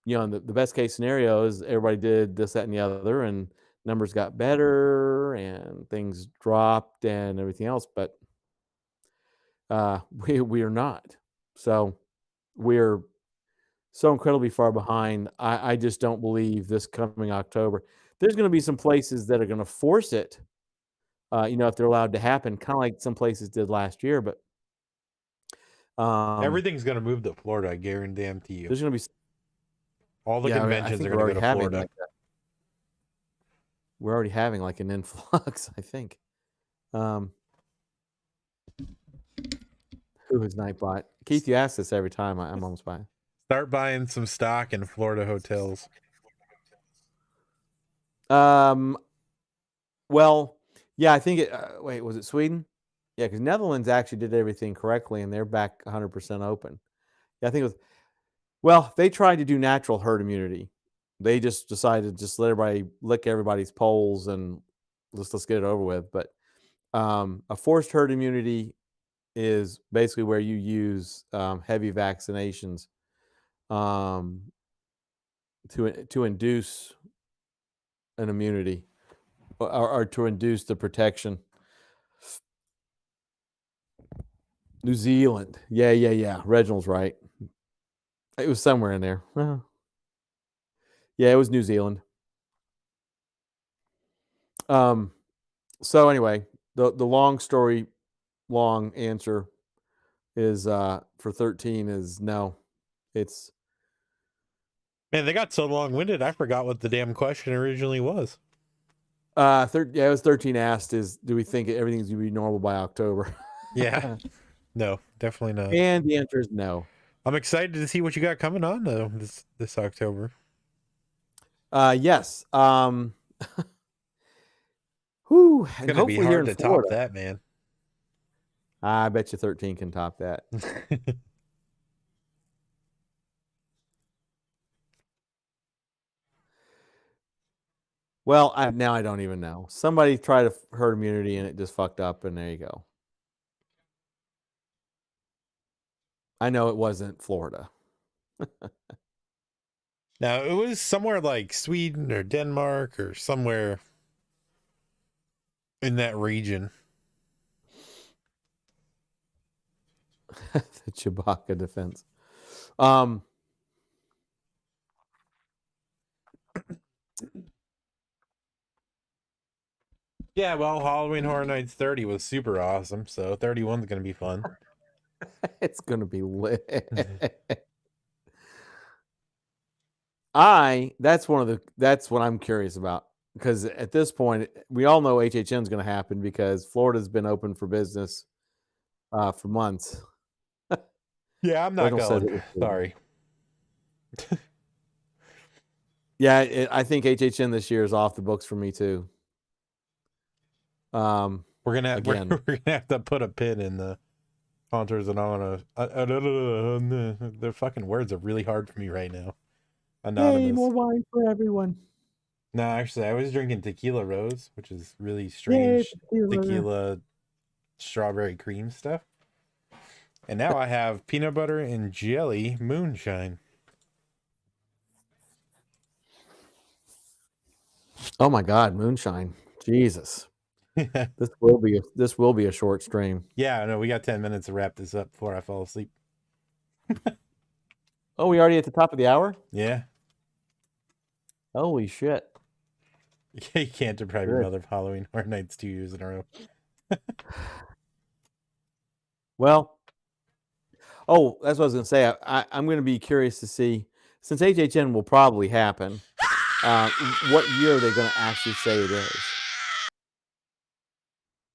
B: the best case scenario is everybody did this, that, and the other, and numbers got better, and things dropped, and everything else. But we are not. So we're so incredibly far behind. I just don't believe this coming October. There's going to be some places that are going to force it. If they're allowed to happen, kind of like some places did last year. But
C: Everything's going to move to Florida, I guarantee you.
B: there's going to be
C: all the
B: I
C: conventions
B: think
C: are going to go to Florida.
B: Like that. We're already having like an influx, I think. Who is Nightbot? Keith, you ask this every time. I'm almost buying.
C: Start buying some stock in Florida hotels.
B: Well, yeah, I think it. Wait, was it Sweden? Yeah, because Netherlands actually did everything correctly, and they're back 100% open. Yeah, I think it was. Well, they tried to do natural herd immunity. They just decided to just let everybody lick everybody's poles and let's get it over with. But a forced herd immunity is basically where you use heavy vaccinations to induce an immunity or to induce the protection. New Zealand. Yeah. Reginald's right. It was somewhere in there. Yeah, it was New Zealand. So anyway, the long story long answer is for 13 is no. It's
C: Man, they got so long-winded, I forgot what the damn question originally was.
B: it was 13 asked is, do we think everything's going to be normal by October?
C: Yeah. No, definitely not.
B: And the answer is no.
C: I'm excited to see what you got coming on though this October.
B: Yes. Whew,
C: It's
B: and
C: gonna be
B: hopefully here
C: hard
B: in
C: to
B: Florida,
C: top that, man.
B: I bet you 13 can top that. Well, now I don't even know. Somebody tried herd immunity and it just fucked up, and there you go. I know it wasn't Florida.
C: Now, it was somewhere like Sweden or Denmark or somewhere in that region.
B: The Chewbacca defense.
C: Yeah, well, Halloween Horror Nights 30 was super awesome, so 31's going to be fun.
B: It's going to be lit. That's what I'm curious about, because at this point we all know HHN is going to happen because Florida's been open for business for months.
C: Yeah, I'm not going. Sorry.
B: Yeah, I think HHN this year is off the books for me too.
C: We're gonna have to put a pin in the Hunters Anonymous. Their fucking words are really hard for me right now. Anonymous.
B: Yay, more wine for everyone.
C: No, actually, I was drinking Tequila Rose, which is really strange tequila strawberry cream stuff. And now I have peanut butter and jelly moonshine.
B: Oh my God, moonshine. Jesus. This will be a short stream.
C: Yeah, no, we got 10 minutes to wrap this up before I fall asleep.
B: Oh, we already at the top of the hour?
C: Yeah.
B: Holy shit.
C: You can't deprive your
B: Good.
C: mother of Halloween Horror Nights 2 years in a row.
B: Well, that's what I was going to say. I'm going to be curious to see, since HHN will probably happen, what year are they going to actually say it is?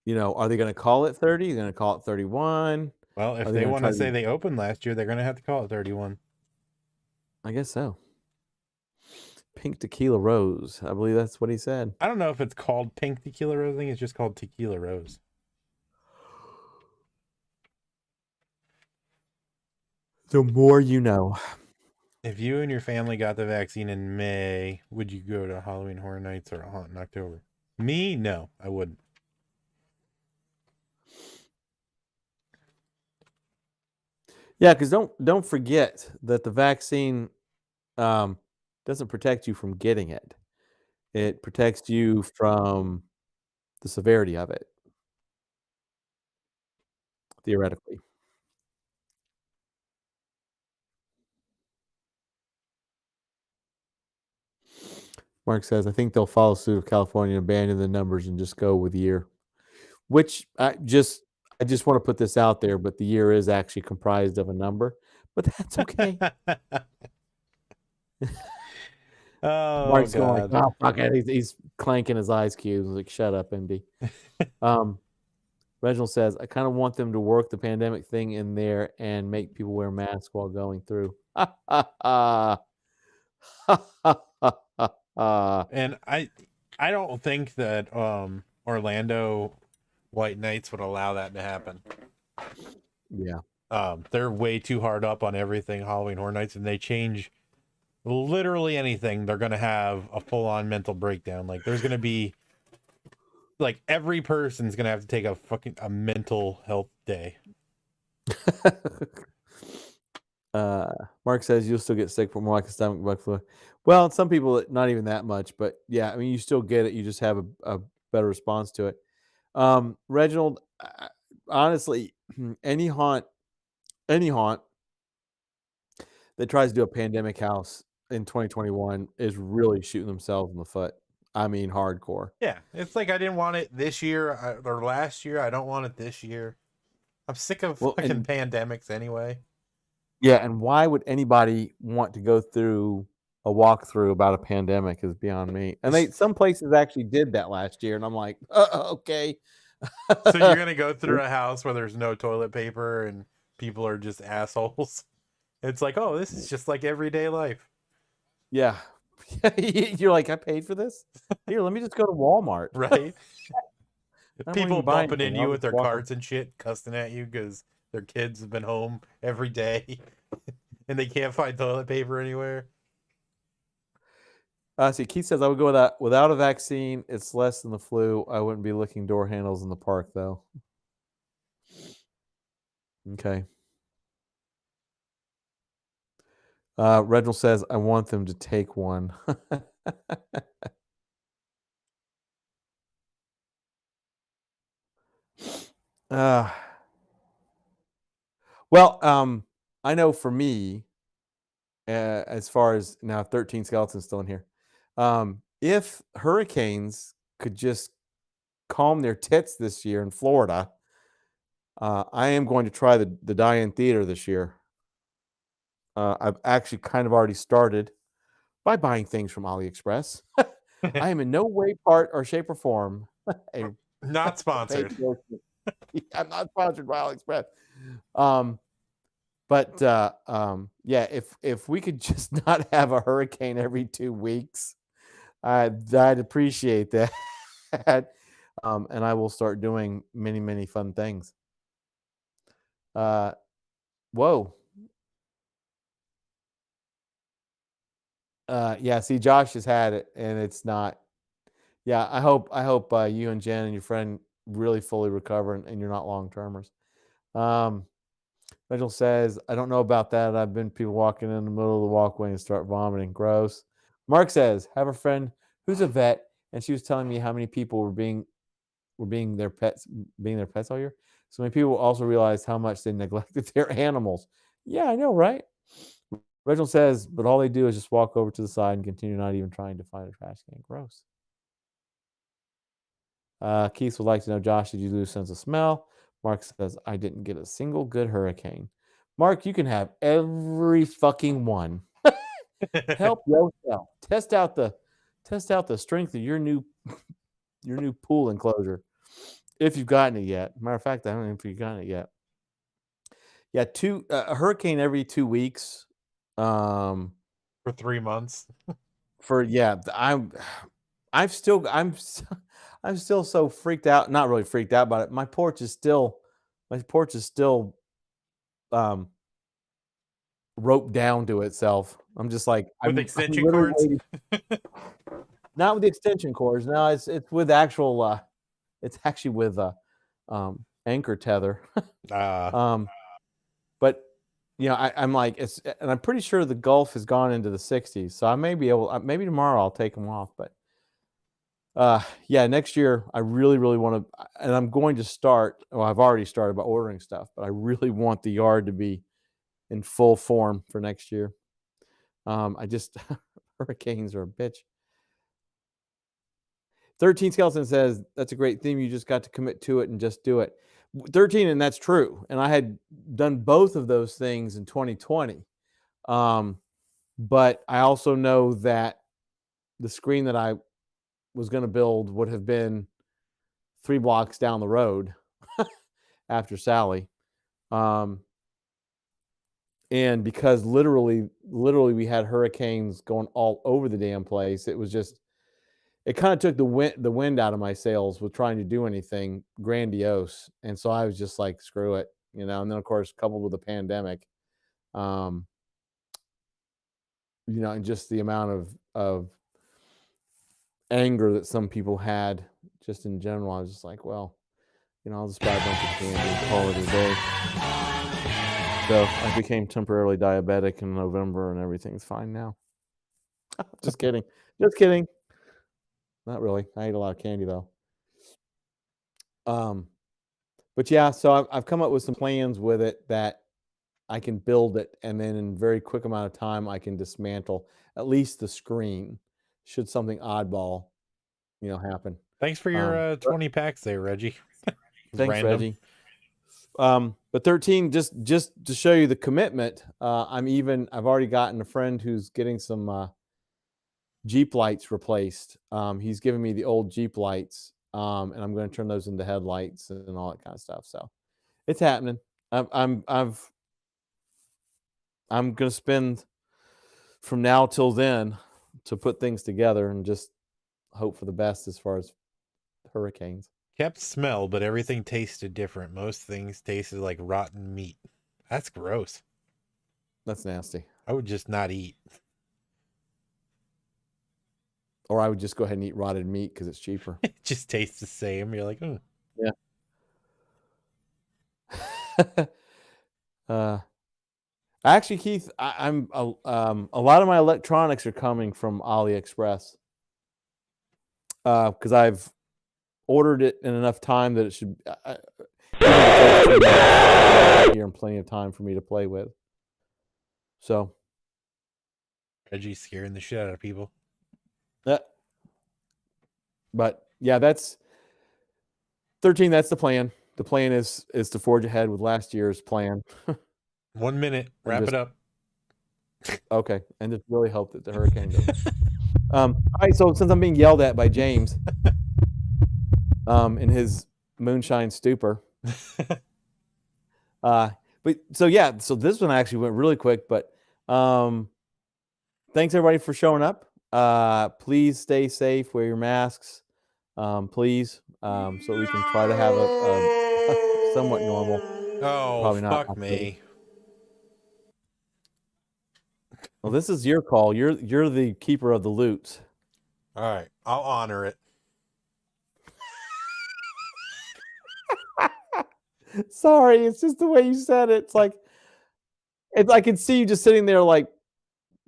B: You know, are they going to call it 30? Are they going to call it 31?
C: Well, if
B: Are
C: they
B: gonna
C: want
B: try
C: to say they opened last year, they're going to have to call it 31.
B: I guess so. Pink Tequila Rose. I believe that's what he said.
C: I don't know if it's called Pink Tequila Rose. I think it's just called Tequila Rose.
B: The more you know.
C: If you and your family got the vaccine in May, would you go to Halloween Horror Nights or a haunt in October? Me? No, I wouldn't.
B: Yeah, because don't forget that the vaccine doesn't protect you from getting it. It protects you from the severity of it, theoretically. Mark says, I think they'll follow suit of California and abandon the numbers and just go with year. Which I just want to put this out there, but the year is actually comprised of a number. But that's okay.
C: Oh,
B: Mark's
C: God.
B: going like, oh, fuck it. He's clanking his ice cubes. Like, shut up, MD. Reginald says, I kind of want them to work the pandemic thing in there and make people wear masks while going through.
C: And I don't think that Orlando White Knights would allow that to happen.
B: Yeah.
C: They're way too hard up on everything Halloween Horror Nights, and they change literally anything. They're gonna have a full-on mental breakdown. Like there's gonna be like every person's gonna have to take a mental health day.
B: Mark says you'll still get sick from more like a stomach bug flu. Well, some people not even that much, but yeah, I mean you still get it. You just have a better response to it. Reginald, honestly, any haunt that tries to do a pandemic house in 2021 is really shooting themselves in the foot. I mean, hardcore.
C: Yeah, it's like I didn't want it this year or last year. I don't want it this year. I'm sick of fucking pandemics anyway.
B: Yeah, and why would anybody want to go through a walkthrough about a pandemic is beyond me. And some places actually did that last year, and I'm like, okay.
C: So you're gonna go through a house where there's no toilet paper and people are just assholes. It's like, oh, this is just like everyday life.
B: Yeah. You're like, I paid for this? Here, let me just go to Walmart.
C: Right? People bumping
B: anything.
C: into you with their
B: walk
C: carts and shit, cussing at you because their kids have been home every day and they can't find toilet paper anywhere.
B: See, Keith says I would go without a vaccine. It's less than the flu. I wouldn't be licking door handles in the park, though. Okay. Reginald says I want them to take one. Well, I know for me, as far as now, 13 skeletons still in here. If hurricanes could just calm their tits this year in Florida, I am going to try the die-in theater this year. I've actually kind of already started by buying things from AliExpress. I am in no way, part, or shape, or form
C: not sponsored.
B: I'm not sponsored by AliExpress. But yeah, if we could just not have a hurricane every 2 weeks, I'd appreciate that. And I will start doing many, many fun things. Whoa. Yeah, see, Josh has had it, and it's not. Yeah, I hope you and Jen and your friend really fully recover, and you're not long termers. Reginald says, I don't know about that. I've been people walking in the middle of the walkway and start vomiting. Gross. Mark says, have a friend who's a vet, and she was telling me how many people were being were being their pets all year. So many people also realized how much they neglected their animals. Yeah, I know, right? Reginald says, but all they do is just walk over to the side and continue, not even trying to find a trash can. Gross. Keith would like to know, Josh, did you lose sense of smell? Mark says, I didn't get a single good hurricane. Mark, you can have every fucking one. Help yourself. Test out the strength of your new pool enclosure. If you've gotten it yet. Matter of fact, I don't know if you've gotten it yet. Yeah, a hurricane every 2 weeks.
C: For 3 months.
B: I'm still so freaked out. Not really freaked out about it. My porch is still roped down to itself. I'm just like
C: With extension cords?
B: Not with the extension cords. No, it's with actual. It's actually with anchor tether. But I'm like, and I'm pretty sure the Gulf has gone into the 60s, so I may be able. Maybe tomorrow I'll take them off. But next year I really, really want to, and I'm going to start. Well, I've already started by ordering stuff, but I really want the yard to be in full form for next year. Hurricanes are a bitch. 13 Skeleton says, that's a great theme. You just got to commit to it and just do it. 13, and that's true. And I had done both of those things in 2020. But I also know that the screen that I was going to build would have been 3 blocks down the road after Sally. And because literally we had hurricanes going all over the damn place, it kind of took the wind out of my sails with trying to do anything grandiose. And so I was just like, screw it, and then of course, coupled with the pandemic, and just the amount of anger that some people had just in general, I was just like, well, I'll just buy a bunch of candy and call it a day. So I became temporarily diabetic in November and everything's fine now. Just kidding. Not really. I ate a lot of candy though. But yeah, so I've come up with some plans with it that I can build it, and then in a very quick amount of time, I can dismantle at least the screen should something oddball, happen.
C: Thanks for your 20 packs there, Reggie.
B: Thanks,
C: random.
B: Reggie. But 13, just to show you the commitment, I've already gotten a friend who's getting some Jeep lights replaced. He's giving me the old Jeep lights, and I'm going to turn those into headlights and all that kind of stuff. So it's happening. I'm going to spend from now till then to put things together and just hope for the best as far as hurricanes.
C: Kept smell, but everything tasted different. Most things tasted like rotten meat. That's gross.
B: That's nasty.
C: I would just not eat.
B: Or I would just go ahead and eat rotted meat because it's cheaper.
C: It just tastes the same. You're like, oh.
B: Yeah. Actually, Keith, I'm a lot of my electronics are coming from AliExpress because I've ordered it in enough time that it should here and plenty of time for me to play with. So,
C: Reggie's scaring the shit out of people.
B: But yeah, that's 13. That's the plan. The plan is to forge ahead with last year's plan.
C: 1 minute. Wrap it up.
B: Okay, and just really hope that the hurricane goes. All right, so since I'm being yelled at by James, in his moonshine stupor, so this one actually went really quick. But thanks everybody for showing up. Please stay safe. Wear your masks, please, so we can try to have a somewhat normal.
C: Oh,
B: probably not.
C: Fuck me.
B: Well, this is your call. You're the keeper of the loot.
C: All right, I'll honor it.
B: Sorry, it's just the way you said it. It's like I can see you just sitting there like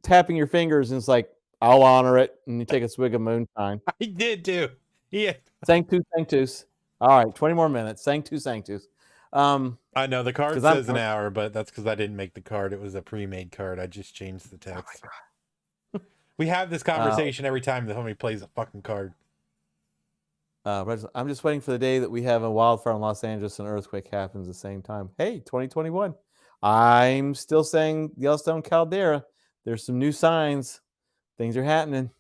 B: tapping your fingers, and it's like, I'll honor it, and you take a swig of moonshine.
C: I did too. Yeah.
B: Sanctus. All right, 20 more minutes. Sanctus, Sanctus.
C: I know the card
B: 'Cause
C: says
B: I'm-
C: an hour, but that's because I didn't make the card. It was a pre-made card. I just changed the text. We have this conversation every time that somebody plays a fucking card.
B: I'm just waiting for the day that we have a wildfire in Los Angeles and an earthquake happens at the same time. Hey, 2021. I'm still saying Yellowstone Caldera. There's some new signs. Things are happening.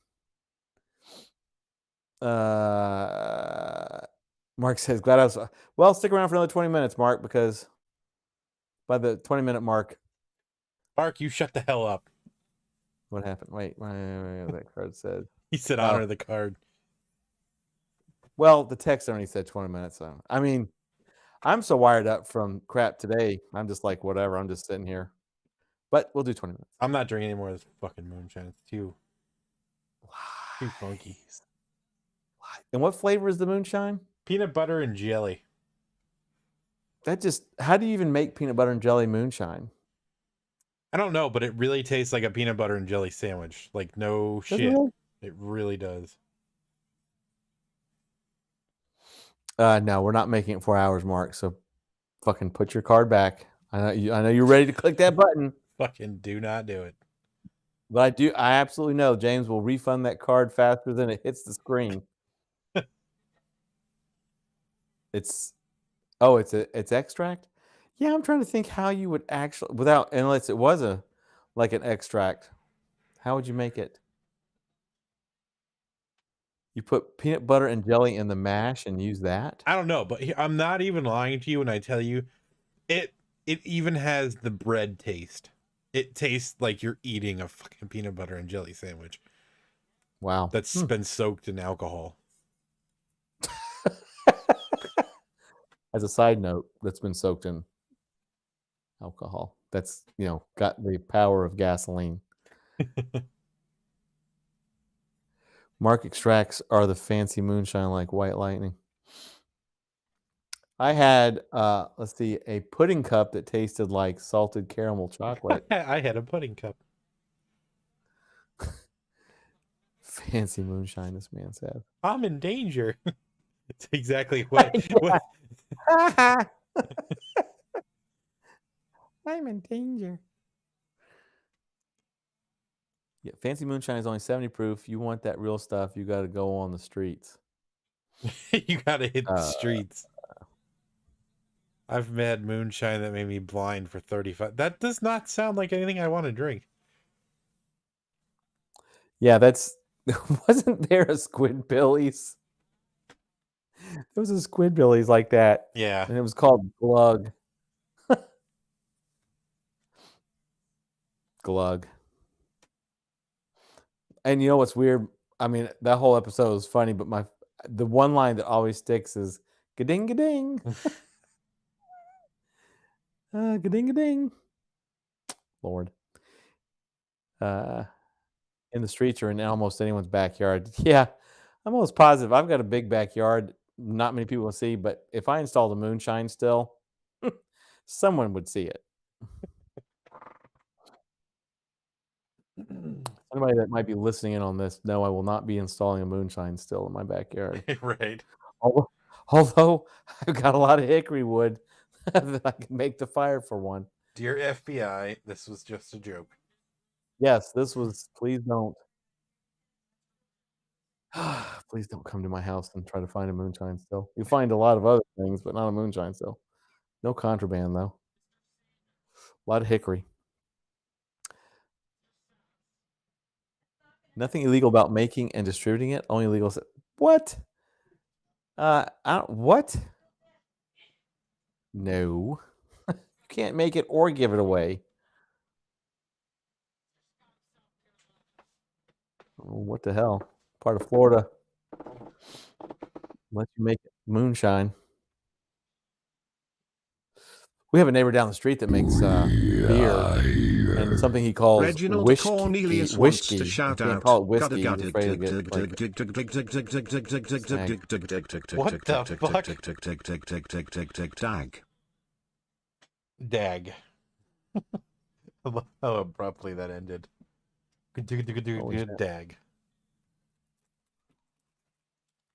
B: Mark says, glad I was. Well, stick around for another 20 minutes, Mark, because by the 20-minute mark.
C: Mark, you shut the hell up.
B: What happened? Wait, that card said.
C: He said honor the card.
B: Well, the text only said 20 minutes. So, I mean, I'm so wired up from crap today. I'm just like, whatever. I'm just sitting here. But we'll do 20 minutes.
C: I'm not drinking any more of this fucking moonshine. It's too funky.
B: And what flavor is the moonshine?
C: Peanut butter and jelly.
B: How do you even make peanut butter and jelly moonshine?
C: I don't know, but it really tastes like a peanut butter and jelly sandwich. Like, no shit. It really does.
B: No, we're not making it 4 hours, Mark. So fucking put your card back. I know you're ready to click that button.
C: Fucking do not do it.
B: But I absolutely know James will refund that card faster than it hits the screen. It's extract? Yeah, I'm trying to think how you would actually unless it was an extract. How would you make it? You put peanut butter and jelly in the mash and use that?
C: I don't know, but I'm not even lying to you when I tell you it even has the bread taste. It tastes like you're eating a fucking peanut butter and jelly sandwich.
B: Wow.
C: That's been soaked in alcohol.
B: As a side note, that's been soaked in alcohol. That's, got the power of gasoline. Mark extracts are the fancy moonshine like White Lightning. I had, a pudding cup that tasted like salted caramel chocolate.
C: I had a pudding cup.
B: Fancy moonshine, this man said.
C: I'm in danger. It's exactly what
B: I'm in danger. Yeah, fancy moonshine is only 70 proof. You want that real stuff, you got to go on the streets.
C: you gotta hit the streets. I've had moonshine that made me blind for 35. That does not sound like anything I want to drink.
B: Yeah, wasn't there a Squidbillies? There was a Squidbillies like that.
C: Yeah.
B: And it was called Glug. Glug. And you know what's weird? I mean, that whole episode was funny, but the one line that always sticks is "Ga-ding, ga-ding." Ga-ding, ga-ding. Lord. In the streets or in almost anyone's backyard. Yeah, I'm almost positive. I've got a big backyard. Not many people will see, but if I installed a moonshine still, someone would see it. Somebody that might be listening in on this, no, I will not be installing a moonshine still in my backyard.
C: Right.
B: Although I've got a lot of hickory wood that I can make the fire for one.
C: Dear FBI, this was just a joke.
B: Yes, this was. Please don't. Please don't come to my house and try to find a moonshine still. You'll find a lot of other things, but not a moonshine still. No contraband, though. A lot of hickory. Nothing illegal about making and distributing it. Only illegal. What? What? No. You can't make it or give it away. Oh, what the hell? Part of Florida. Let you make moonshine. We have a neighbor down the street that makes beer and something he calls
F: Reginald
B: whiskey.
F: Cornelius wants to shout
B: He can't
F: out.
B: call it whiskey. He's afraid to
C: What the fuck? Dag. I love how abruptly that ended. Good dag.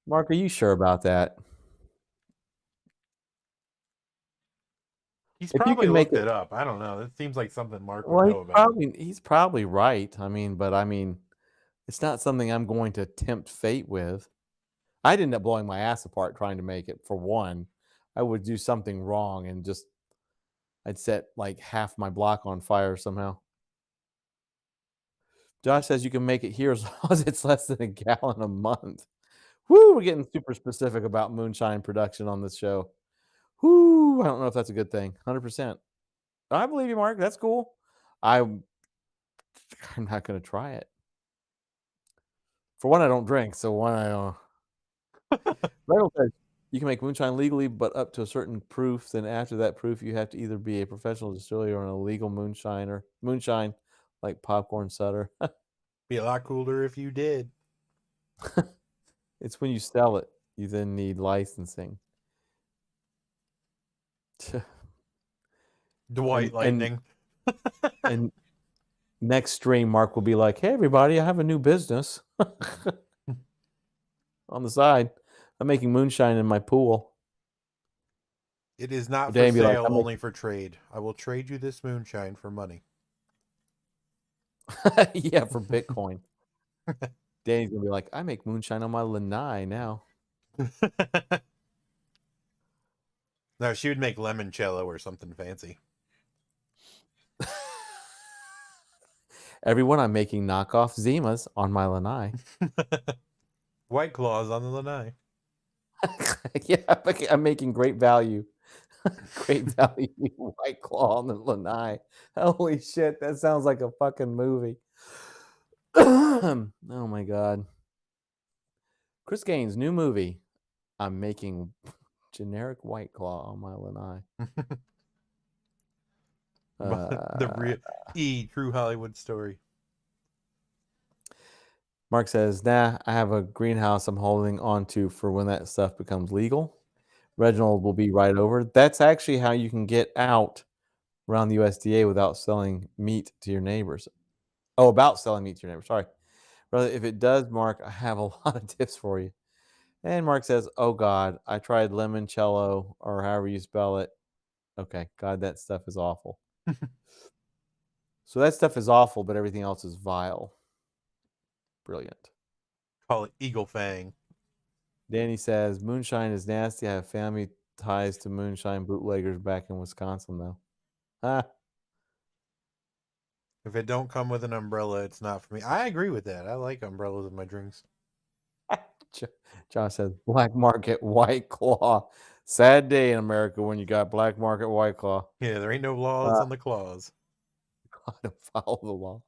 B: Mark, are you sure about that?
C: He's
B: If you
C: probably
B: can make
C: looked
B: it,
C: it up. I don't know. It seems like something Mark would
B: well,
C: know about.
B: he's probably right. I mean, but I mean, it's not something I'm going to tempt fate with. I'd end up blowing my ass apart trying to make it. For one, I would do something wrong and just I'd set like half my block on fire somehow. Josh says you can make it here as long as it's less than a gallon a month. Woo, we're getting super specific about moonshine production on this show. Whoo, I don't know if that's a good thing. 100%. I believe you, Mark. That's cool. I'm not going to try it. For one, I don't drink. So one, I don't. Reynolds says you can make moonshine legally, but up to a certain proof. Then after that proof, you have to either be a professional distiller or an illegal moonshine like popcorn sutter.
C: Be a lot cooler if you did.
B: It's when you sell it, you then need licensing.
C: Dwight Lightning.
B: And next stream, Mark will be like, "Hey, everybody, I have a new business on the side. I'm making moonshine in my pool."
C: It is not for
B: Danny be like,
C: sale,
B: "I'm
C: only for trade. I will trade you this moonshine for money.
B: yeah, for Bitcoin." Danny's gonna be like, "I make moonshine on my lanai now."
C: No, she would make limoncello or something fancy.
B: Everyone, I'm making knockoff Zimas on my lanai.
C: White Claws on the lanai.
B: Yeah, I'm making great value. Great value White Claw on the lanai. Holy shit, that sounds like a fucking movie. Oh my god. Chris Gaines' new movie. I'm making generic White Claw on my lanai.
C: The real true Hollywood story.
B: Mark says, "Nah, I have a greenhouse I'm holding on to for when that stuff becomes legal. Reginald will be right over." That's actually how you can get out around the USDA without selling meat to your neighbors. Oh, about selling meat to your neighbors. Sorry. Brother, if it does, Mark, I have a lot of tips for you. And Mark says, "Oh, God, I tried limoncello or however you spell it." Okay, God, that stuff is awful. So that stuff is awful, but everything else is vile. Brilliant.
C: Call it Eagle Fang.
B: Danny says, "Moonshine is nasty. I have family ties to moonshine bootleggers back in Wisconsin, though." Ah,
C: If it don't come with an umbrella, it's not for me. I agree with that. I like umbrellas in my drinks.
B: Josh says, "Black market White Claw. Sad day in America when you got black market White Claw."
C: Yeah, there ain't no laws on the claws.
B: Gotta follow the law.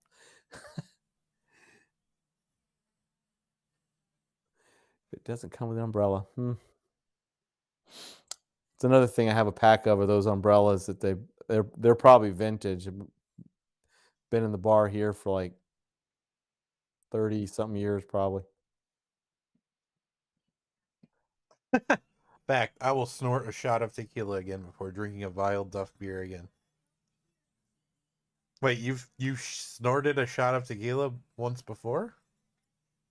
B: If it doesn't come with an umbrella. It's another thing. I have a pack of are those umbrellas that they're probably vintage. Been in the bar here for like 30 something years probably.
C: Fact, I will snort a shot of tequila again before drinking a vile Duff beer again. Wait, you snorted a shot of tequila once before?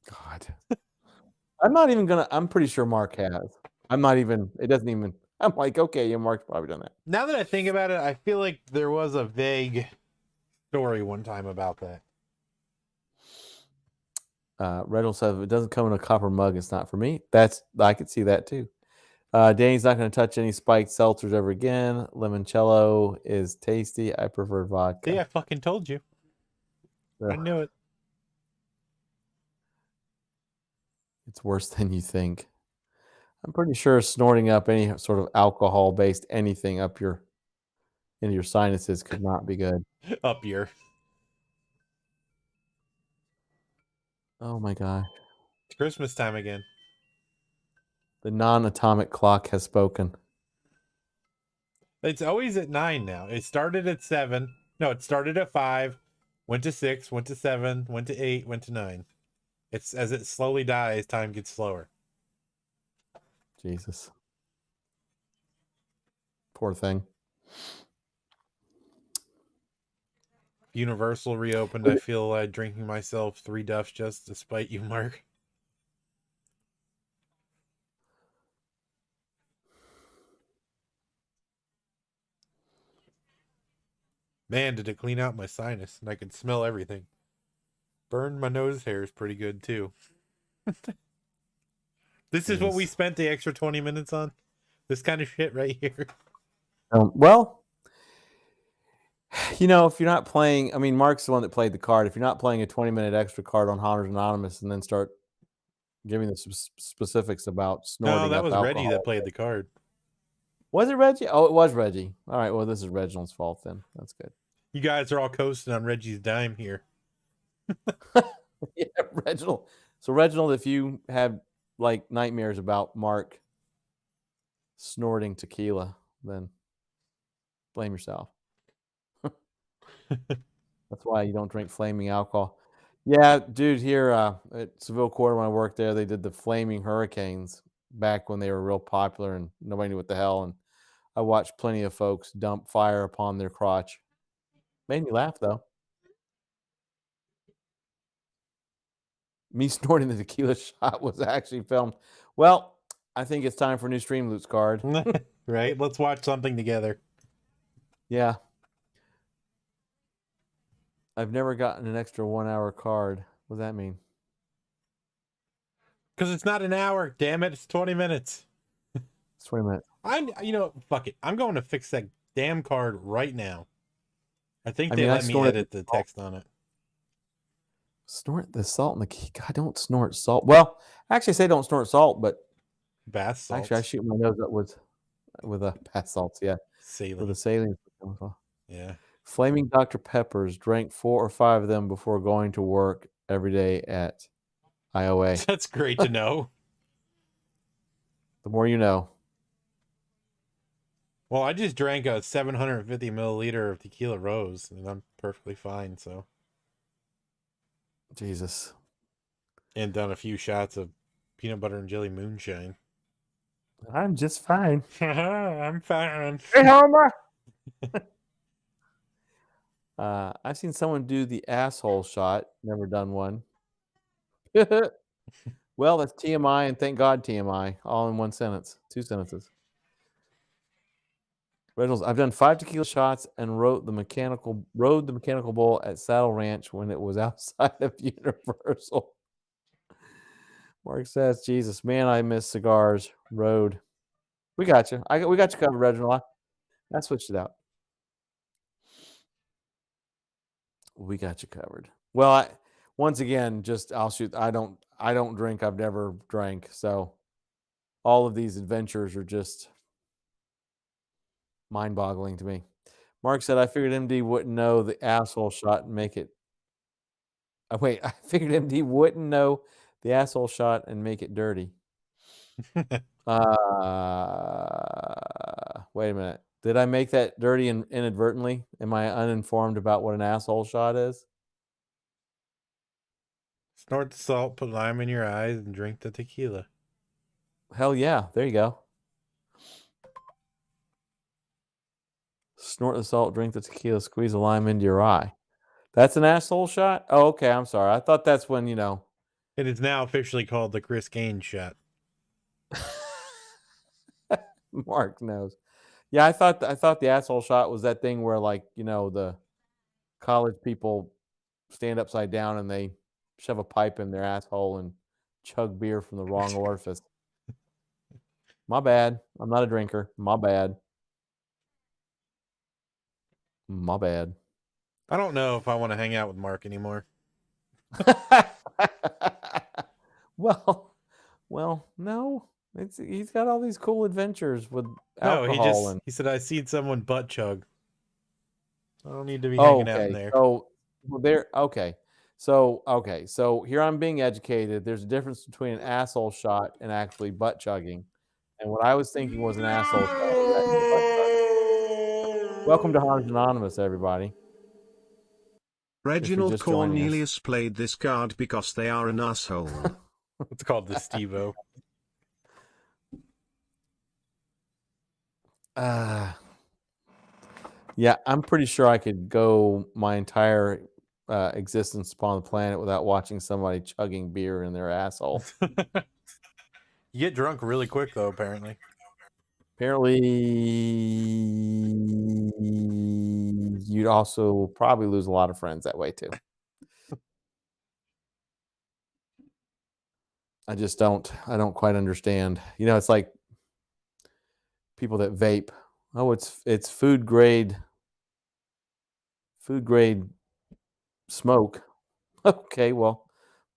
B: God. I'm pretty sure Mark has. It doesn't even, I'm like, okay, yeah, Mark's probably done that.
C: Now that I think about it, I feel like there was a vague story one time about that.
B: Reynolds says, "If it doesn't come in a copper mug, it's not for me." I could see that too. Danny's not going to touch any spiked seltzers ever again. Limoncello is tasty. I prefer vodka.
C: See, I fucking told you. I knew it.
B: It's worse than you think. I'm pretty sure snorting up any sort of alcohol-based anything up into your sinuses could not be good.
C: Up here.
B: Oh my god.
C: It's Christmas time again.
B: The non-atomic clock has spoken.
C: It's always at 9 now. It started at 7. No, it started at 5, went to 6, went to 7, went to 8, went to 9. It's as it slowly dies, time gets slower.
B: Jesus. Poor thing.
C: Universal reopened. I feel like drinking myself 3 Duffs just to spite you, Mark. Man, did it clean out my sinus, and I could smell everything. Burned my nose hairs pretty good too. This is what we spent the extra 20 minutes on. This kind of shit right here.
B: Well, you know, if you're not playing, I mean, Mark's the one that played the card. If you're not playing a 20-minute extra card on Hunters Anonymous and then start giving the specifics about snorting
C: No, that
B: up
C: was
B: alcohol.
C: Reggie that played the card.
B: Was it Reggie? Oh, it was Reggie. All right, well, this is Reginald's fault then. That's good.
C: You guys are all coasting on Reggie's dime here.
B: Yeah, Reginald. So, Reginald, if you have like nightmares about Mark snorting tequila, then blame yourself. That's why you don't drink flaming alcohol. Yeah, dude, here at Seville Quarter when I worked there, they did the Flaming Hurricanes back when they were real popular and nobody knew what the hell. And I watched plenty of folks dump fire upon their crotch. Made me laugh, though. Me snorting the tequila shot was actually filmed. Well, I think it's time for a new Stream Loots card.
C: Right? Let's watch something together.
B: Yeah. I've never gotten an extra 1 hour card. What does that mean?
C: Because it's not an hour. Damn it. It's 20 minutes.
B: It's 20 minutes.
C: Fuck it. I'm going to fix that damn card right now. I think
B: I
C: they
B: mean, I
C: let me
B: snorted
C: edit the text on it.
B: Snort the salt in the key. God, don't snort salt. Well, actually, I say don't snort salt, but
C: Bath salts.
B: actually, I shoot my nose up with a bath salts. Yeah,
C: Saline.
B: with a saline.
C: Yeah.
B: Flaming Dr. Peppers. Drank 4 or 5 of them before going to work every day at IOA.
C: That's great to know.
B: The more you know.
C: Well, I just drank a 750 milliliter of tequila rose, and I'm perfectly fine. So,
B: Jesus.
C: and done a few shots of peanut butter and jelly moonshine.
B: I'm just fine.
C: I'm fine.
B: Hey, Homer. I've seen someone do the asshole shot. Never done one. Well, that's TMI, and thank God TMI. All in one sentence. 2 sentences. Reynolds, I've done 5 tequila shots and rode the mechanical bull at Saddle Ranch when it was outside of Universal. Mark says, Jesus, man, I miss cigars. Road. We got you. We got you covered, Reginald. I switched it out. We got you covered. Well, once again, I'll shoot. I don't drink. I've never drank. So all of these adventures are just mind-boggling to me. Mark said, I figured MD wouldn't know the asshole shot and make it. Wait, I figured MD wouldn't know the asshole shot and make it dirty. Wait a minute. Did I make that dirty inadvertently? Am I uninformed about what an asshole shot is?
C: Snort the salt, put lime in your eyes, and drink the tequila.
B: Hell yeah. There you go. Snort the salt, drink the tequila, squeeze a lime into your eye. That's an asshole shot? Oh, okay. I'm sorry. I thought that's when,
C: It is now officially called the Chris Gaines shot.
B: Mark knows. Yeah, I thought the asshole shot was that thing where, like, the college people stand upside down and they shove a pipe in their asshole and chug beer from the wrong orifice. My bad. I'm not a drinker. My bad. My bad.
C: I don't know if I want to hang out with Mark anymore.
B: Well, no. He's got all these cool adventures with alcohol.
C: No, he said I seen someone butt chug. I don't need to be hanging out in there.
B: So So here I'm being educated. There's a difference between an asshole shot and actually butt chugging. And what I was thinking was an asshole shot. Welcome to Hunters Anonymous, everybody.
F: Reginald Cornelius played this card because they are an asshole.
C: It's called the Steve-O.
B: Yeah, I'm pretty sure I could go my entire existence upon the planet without watching somebody chugging beer in their asshole.
C: You get drunk really quick, though, apparently.
B: Apparently, you you'd also probably lose a lot of friends that way too. I don't quite understand. It's like people that vape. Oh, it's food grade smoke. Okay, well,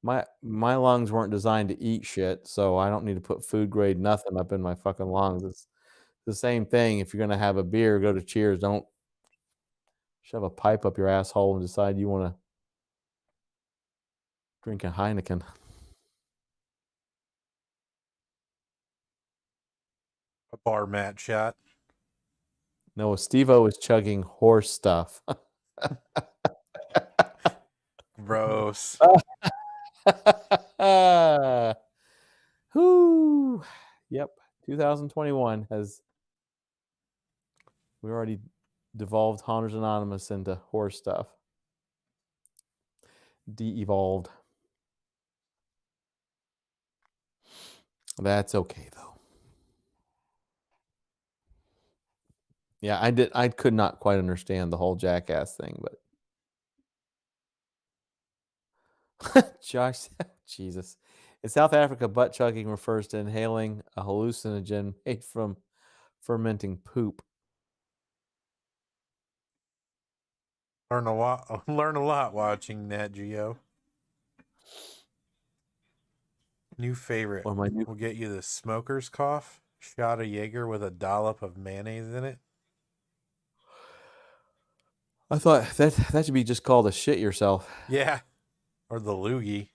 B: my lungs weren't designed to eat shit, so I don't need to put food grade nothing up in my fucking lungs. It's the same thing. If you're gonna have a beer, go to Cheers. Don't shove a pipe up your asshole and decide you want to drink a Heineken.
C: A bar mat shot.
B: No, Steve-O is chugging horse stuff.
C: Gross.
B: Whoo. Yep. 2021 we already devolved Haunters Anonymous into horse stuff. De-evolved. That's okay though. Yeah, I could not quite understand the whole jackass thing, but Josh, Jesus. In South Africa, butt chugging refers to inhaling a hallucinogen made from fermenting poop.
C: Learn a lot watching Nat Geo. New favorite. We'll get you the smoker's cough. Shot of Jaeger with a dollop of mayonnaise in it.
B: I thought that should be just called a shit yourself.
C: Yeah. Or the loogie.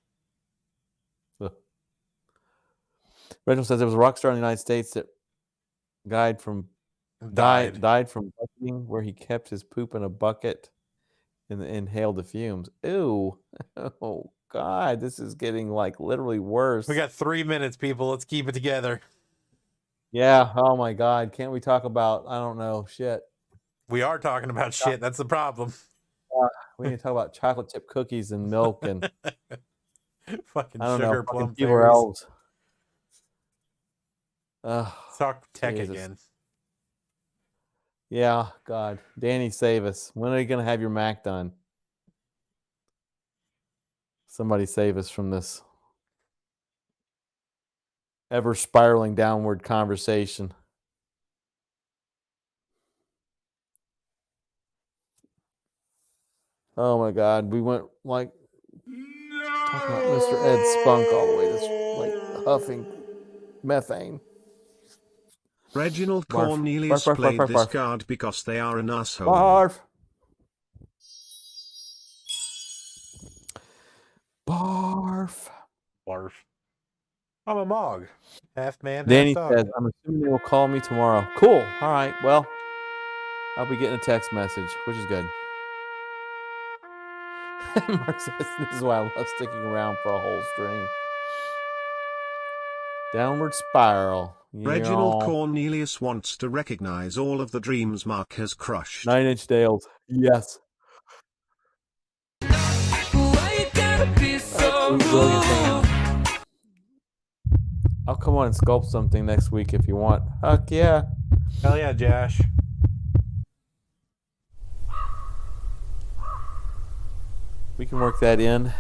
B: Reginald says there was a rock star in the United States that died from bucketing, where he kept his poop in a bucket and inhaled the fumes. Ew. Oh God, this is getting like literally worse.
C: We got 3 minutes, people. Let's keep it together.
B: Yeah. Oh my God. Can't we talk about, I don't know, shit.
C: We are talking about shit. That's the problem.
B: We need to talk about chocolate chip cookies and milk and
C: fucking
B: I don't
C: sugar
B: know,
C: plum
B: fucking
C: fairies.
B: elves.
C: Talk tech
B: Jesus.
C: again.
B: Yeah, God. Danny, save us. When are you going to have your Mac done? Somebody save us from this ever spiraling downward conversation. Oh my God. We went like talking about Mr. Ed Spunk all the way to like huffing methane.
F: Reginald
B: Barf.
F: Cornelius
B: Barf, barf,
F: played
B: barf, barf,
F: this
B: barf.
F: card because they are an asshole.
B: Barf. Barf.
C: Barf. I'm a Mog. Half man,
B: Danny
C: half dog.
B: says, I'm assuming they will call me tomorrow. Cool. All right. Well, I'll be getting a text message, which is good. Mark says, this is why I love sticking around for a whole stream. Downward spiral.
F: Reginald Cornelius wants to recognize all of the dreams Mark has crushed.
B: 9 Inch Nails. Yes. Brilliant band. I'll come on and sculpt something next week if you want. Heck yeah.
C: Hell yeah, Josh.
B: We can work that in.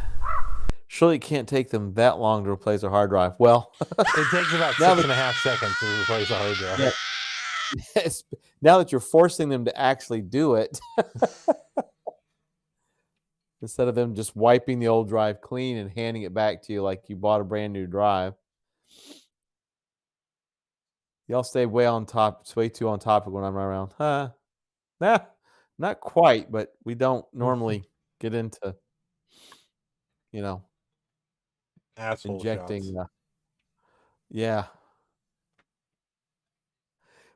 B: Surely it can't take them that long to replace a hard drive. Well,
C: it takes about 6.5 seconds to replace a hard drive.
B: Yeah. Yes. Now that you're forcing them to actually do it, instead of them just wiping the old drive clean and handing it back to you like you bought a brand new drive. Y'all stay way on top. It's way too on topic when I'm around. Nah, not quite, but we don't normally get into,
C: asshole
B: injecting.
C: shots.
B: Yeah.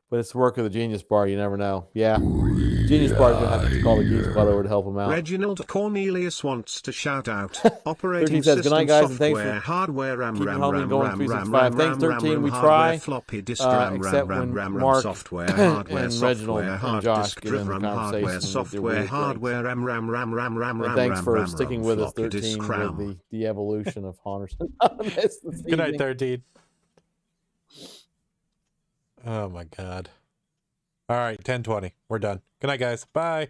B: But it's the work of the Genius Bar. You never know. Yeah. Genius Bar is going to have to call the Genius Bar over to help him out.
F: Reginald Cornelius wants to shout out operating
B: 13 says,
F: system,
B: good night, guys, and thanks
F: software,
B: for
F: hardware, RAM,
B: keeping
F: RAM,
B: homie
F: RAM,
B: going
F: RAM,
B: 365.
F: RAM,
B: Thanks,
F: RAM,
B: 13. We
F: hardware,
B: try.
F: floppy disk, RAM,
B: Except
F: RAM,
B: when
F: RAM, RAM,
B: Mark
F: software, hardware,
B: and
F: software,
B: Reginald and
F: hard
B: Josh
F: disk,
B: get in the
F: RAM, hardware,
B: conversation with
F: software,
B: their weird
F: hardware, RAM, RAM, RAM, RAM, RAM,
B: and
F: RAM,
B: thanks
F: RAM,
B: for
F: RAM,
B: sticking
F: RAM,
B: with us,
F: floppy disk,
B: 13,
F: RAM.
B: with the evolution of Haunters Anonymous this
C: Good night,
B: evening.
C: 13. Oh my God. All right, 10:20. We're done. Good night, guys. Bye.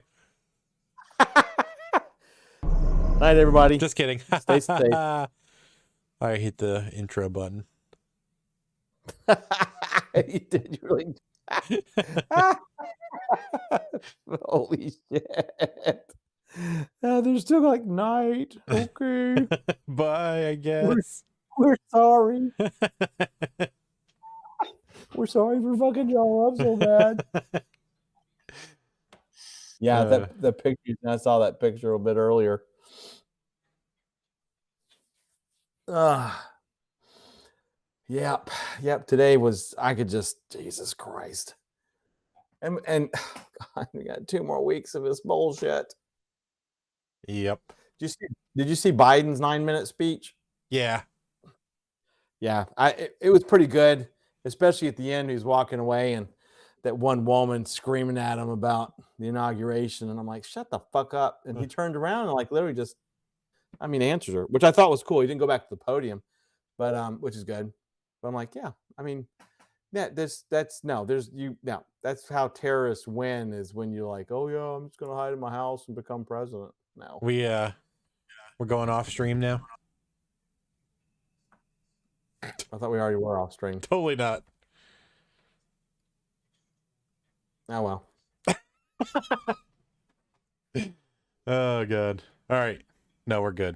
B: Night, everybody.
C: Just kidding.
B: Stay safe.
C: I hit the intro button.
B: You did. You really. Holy shit. They're still like, night. Okay.
C: Bye, I guess.
B: We're sorry. We're sorry for fucking y'all up so bad. Yeah, the picture. I saw that picture a bit earlier. Yep. Today was. I could just. Jesus Christ. And God, we got 2 more weeks of this bullshit.
C: Yep.
B: Did you see Biden's 9-minute speech?
C: Yeah.
B: Yeah, it was pretty good, especially at the end. He was walking away, and that one woman screaming at him about the inauguration, and I'm like, "Shut the fuck up!" And he turned around and like literally just, answered her, which I thought was cool. He didn't go back to the podium, but which is good. But I'm like, yeah, yeah, that's how terrorists win, is when you're like, oh yeah, I'm just gonna hide in my house and become president. No,
C: we're going off stream now.
B: I thought we already were off stream.
C: Totally not.
B: Oh well.
C: Oh god. All right. No, we're good.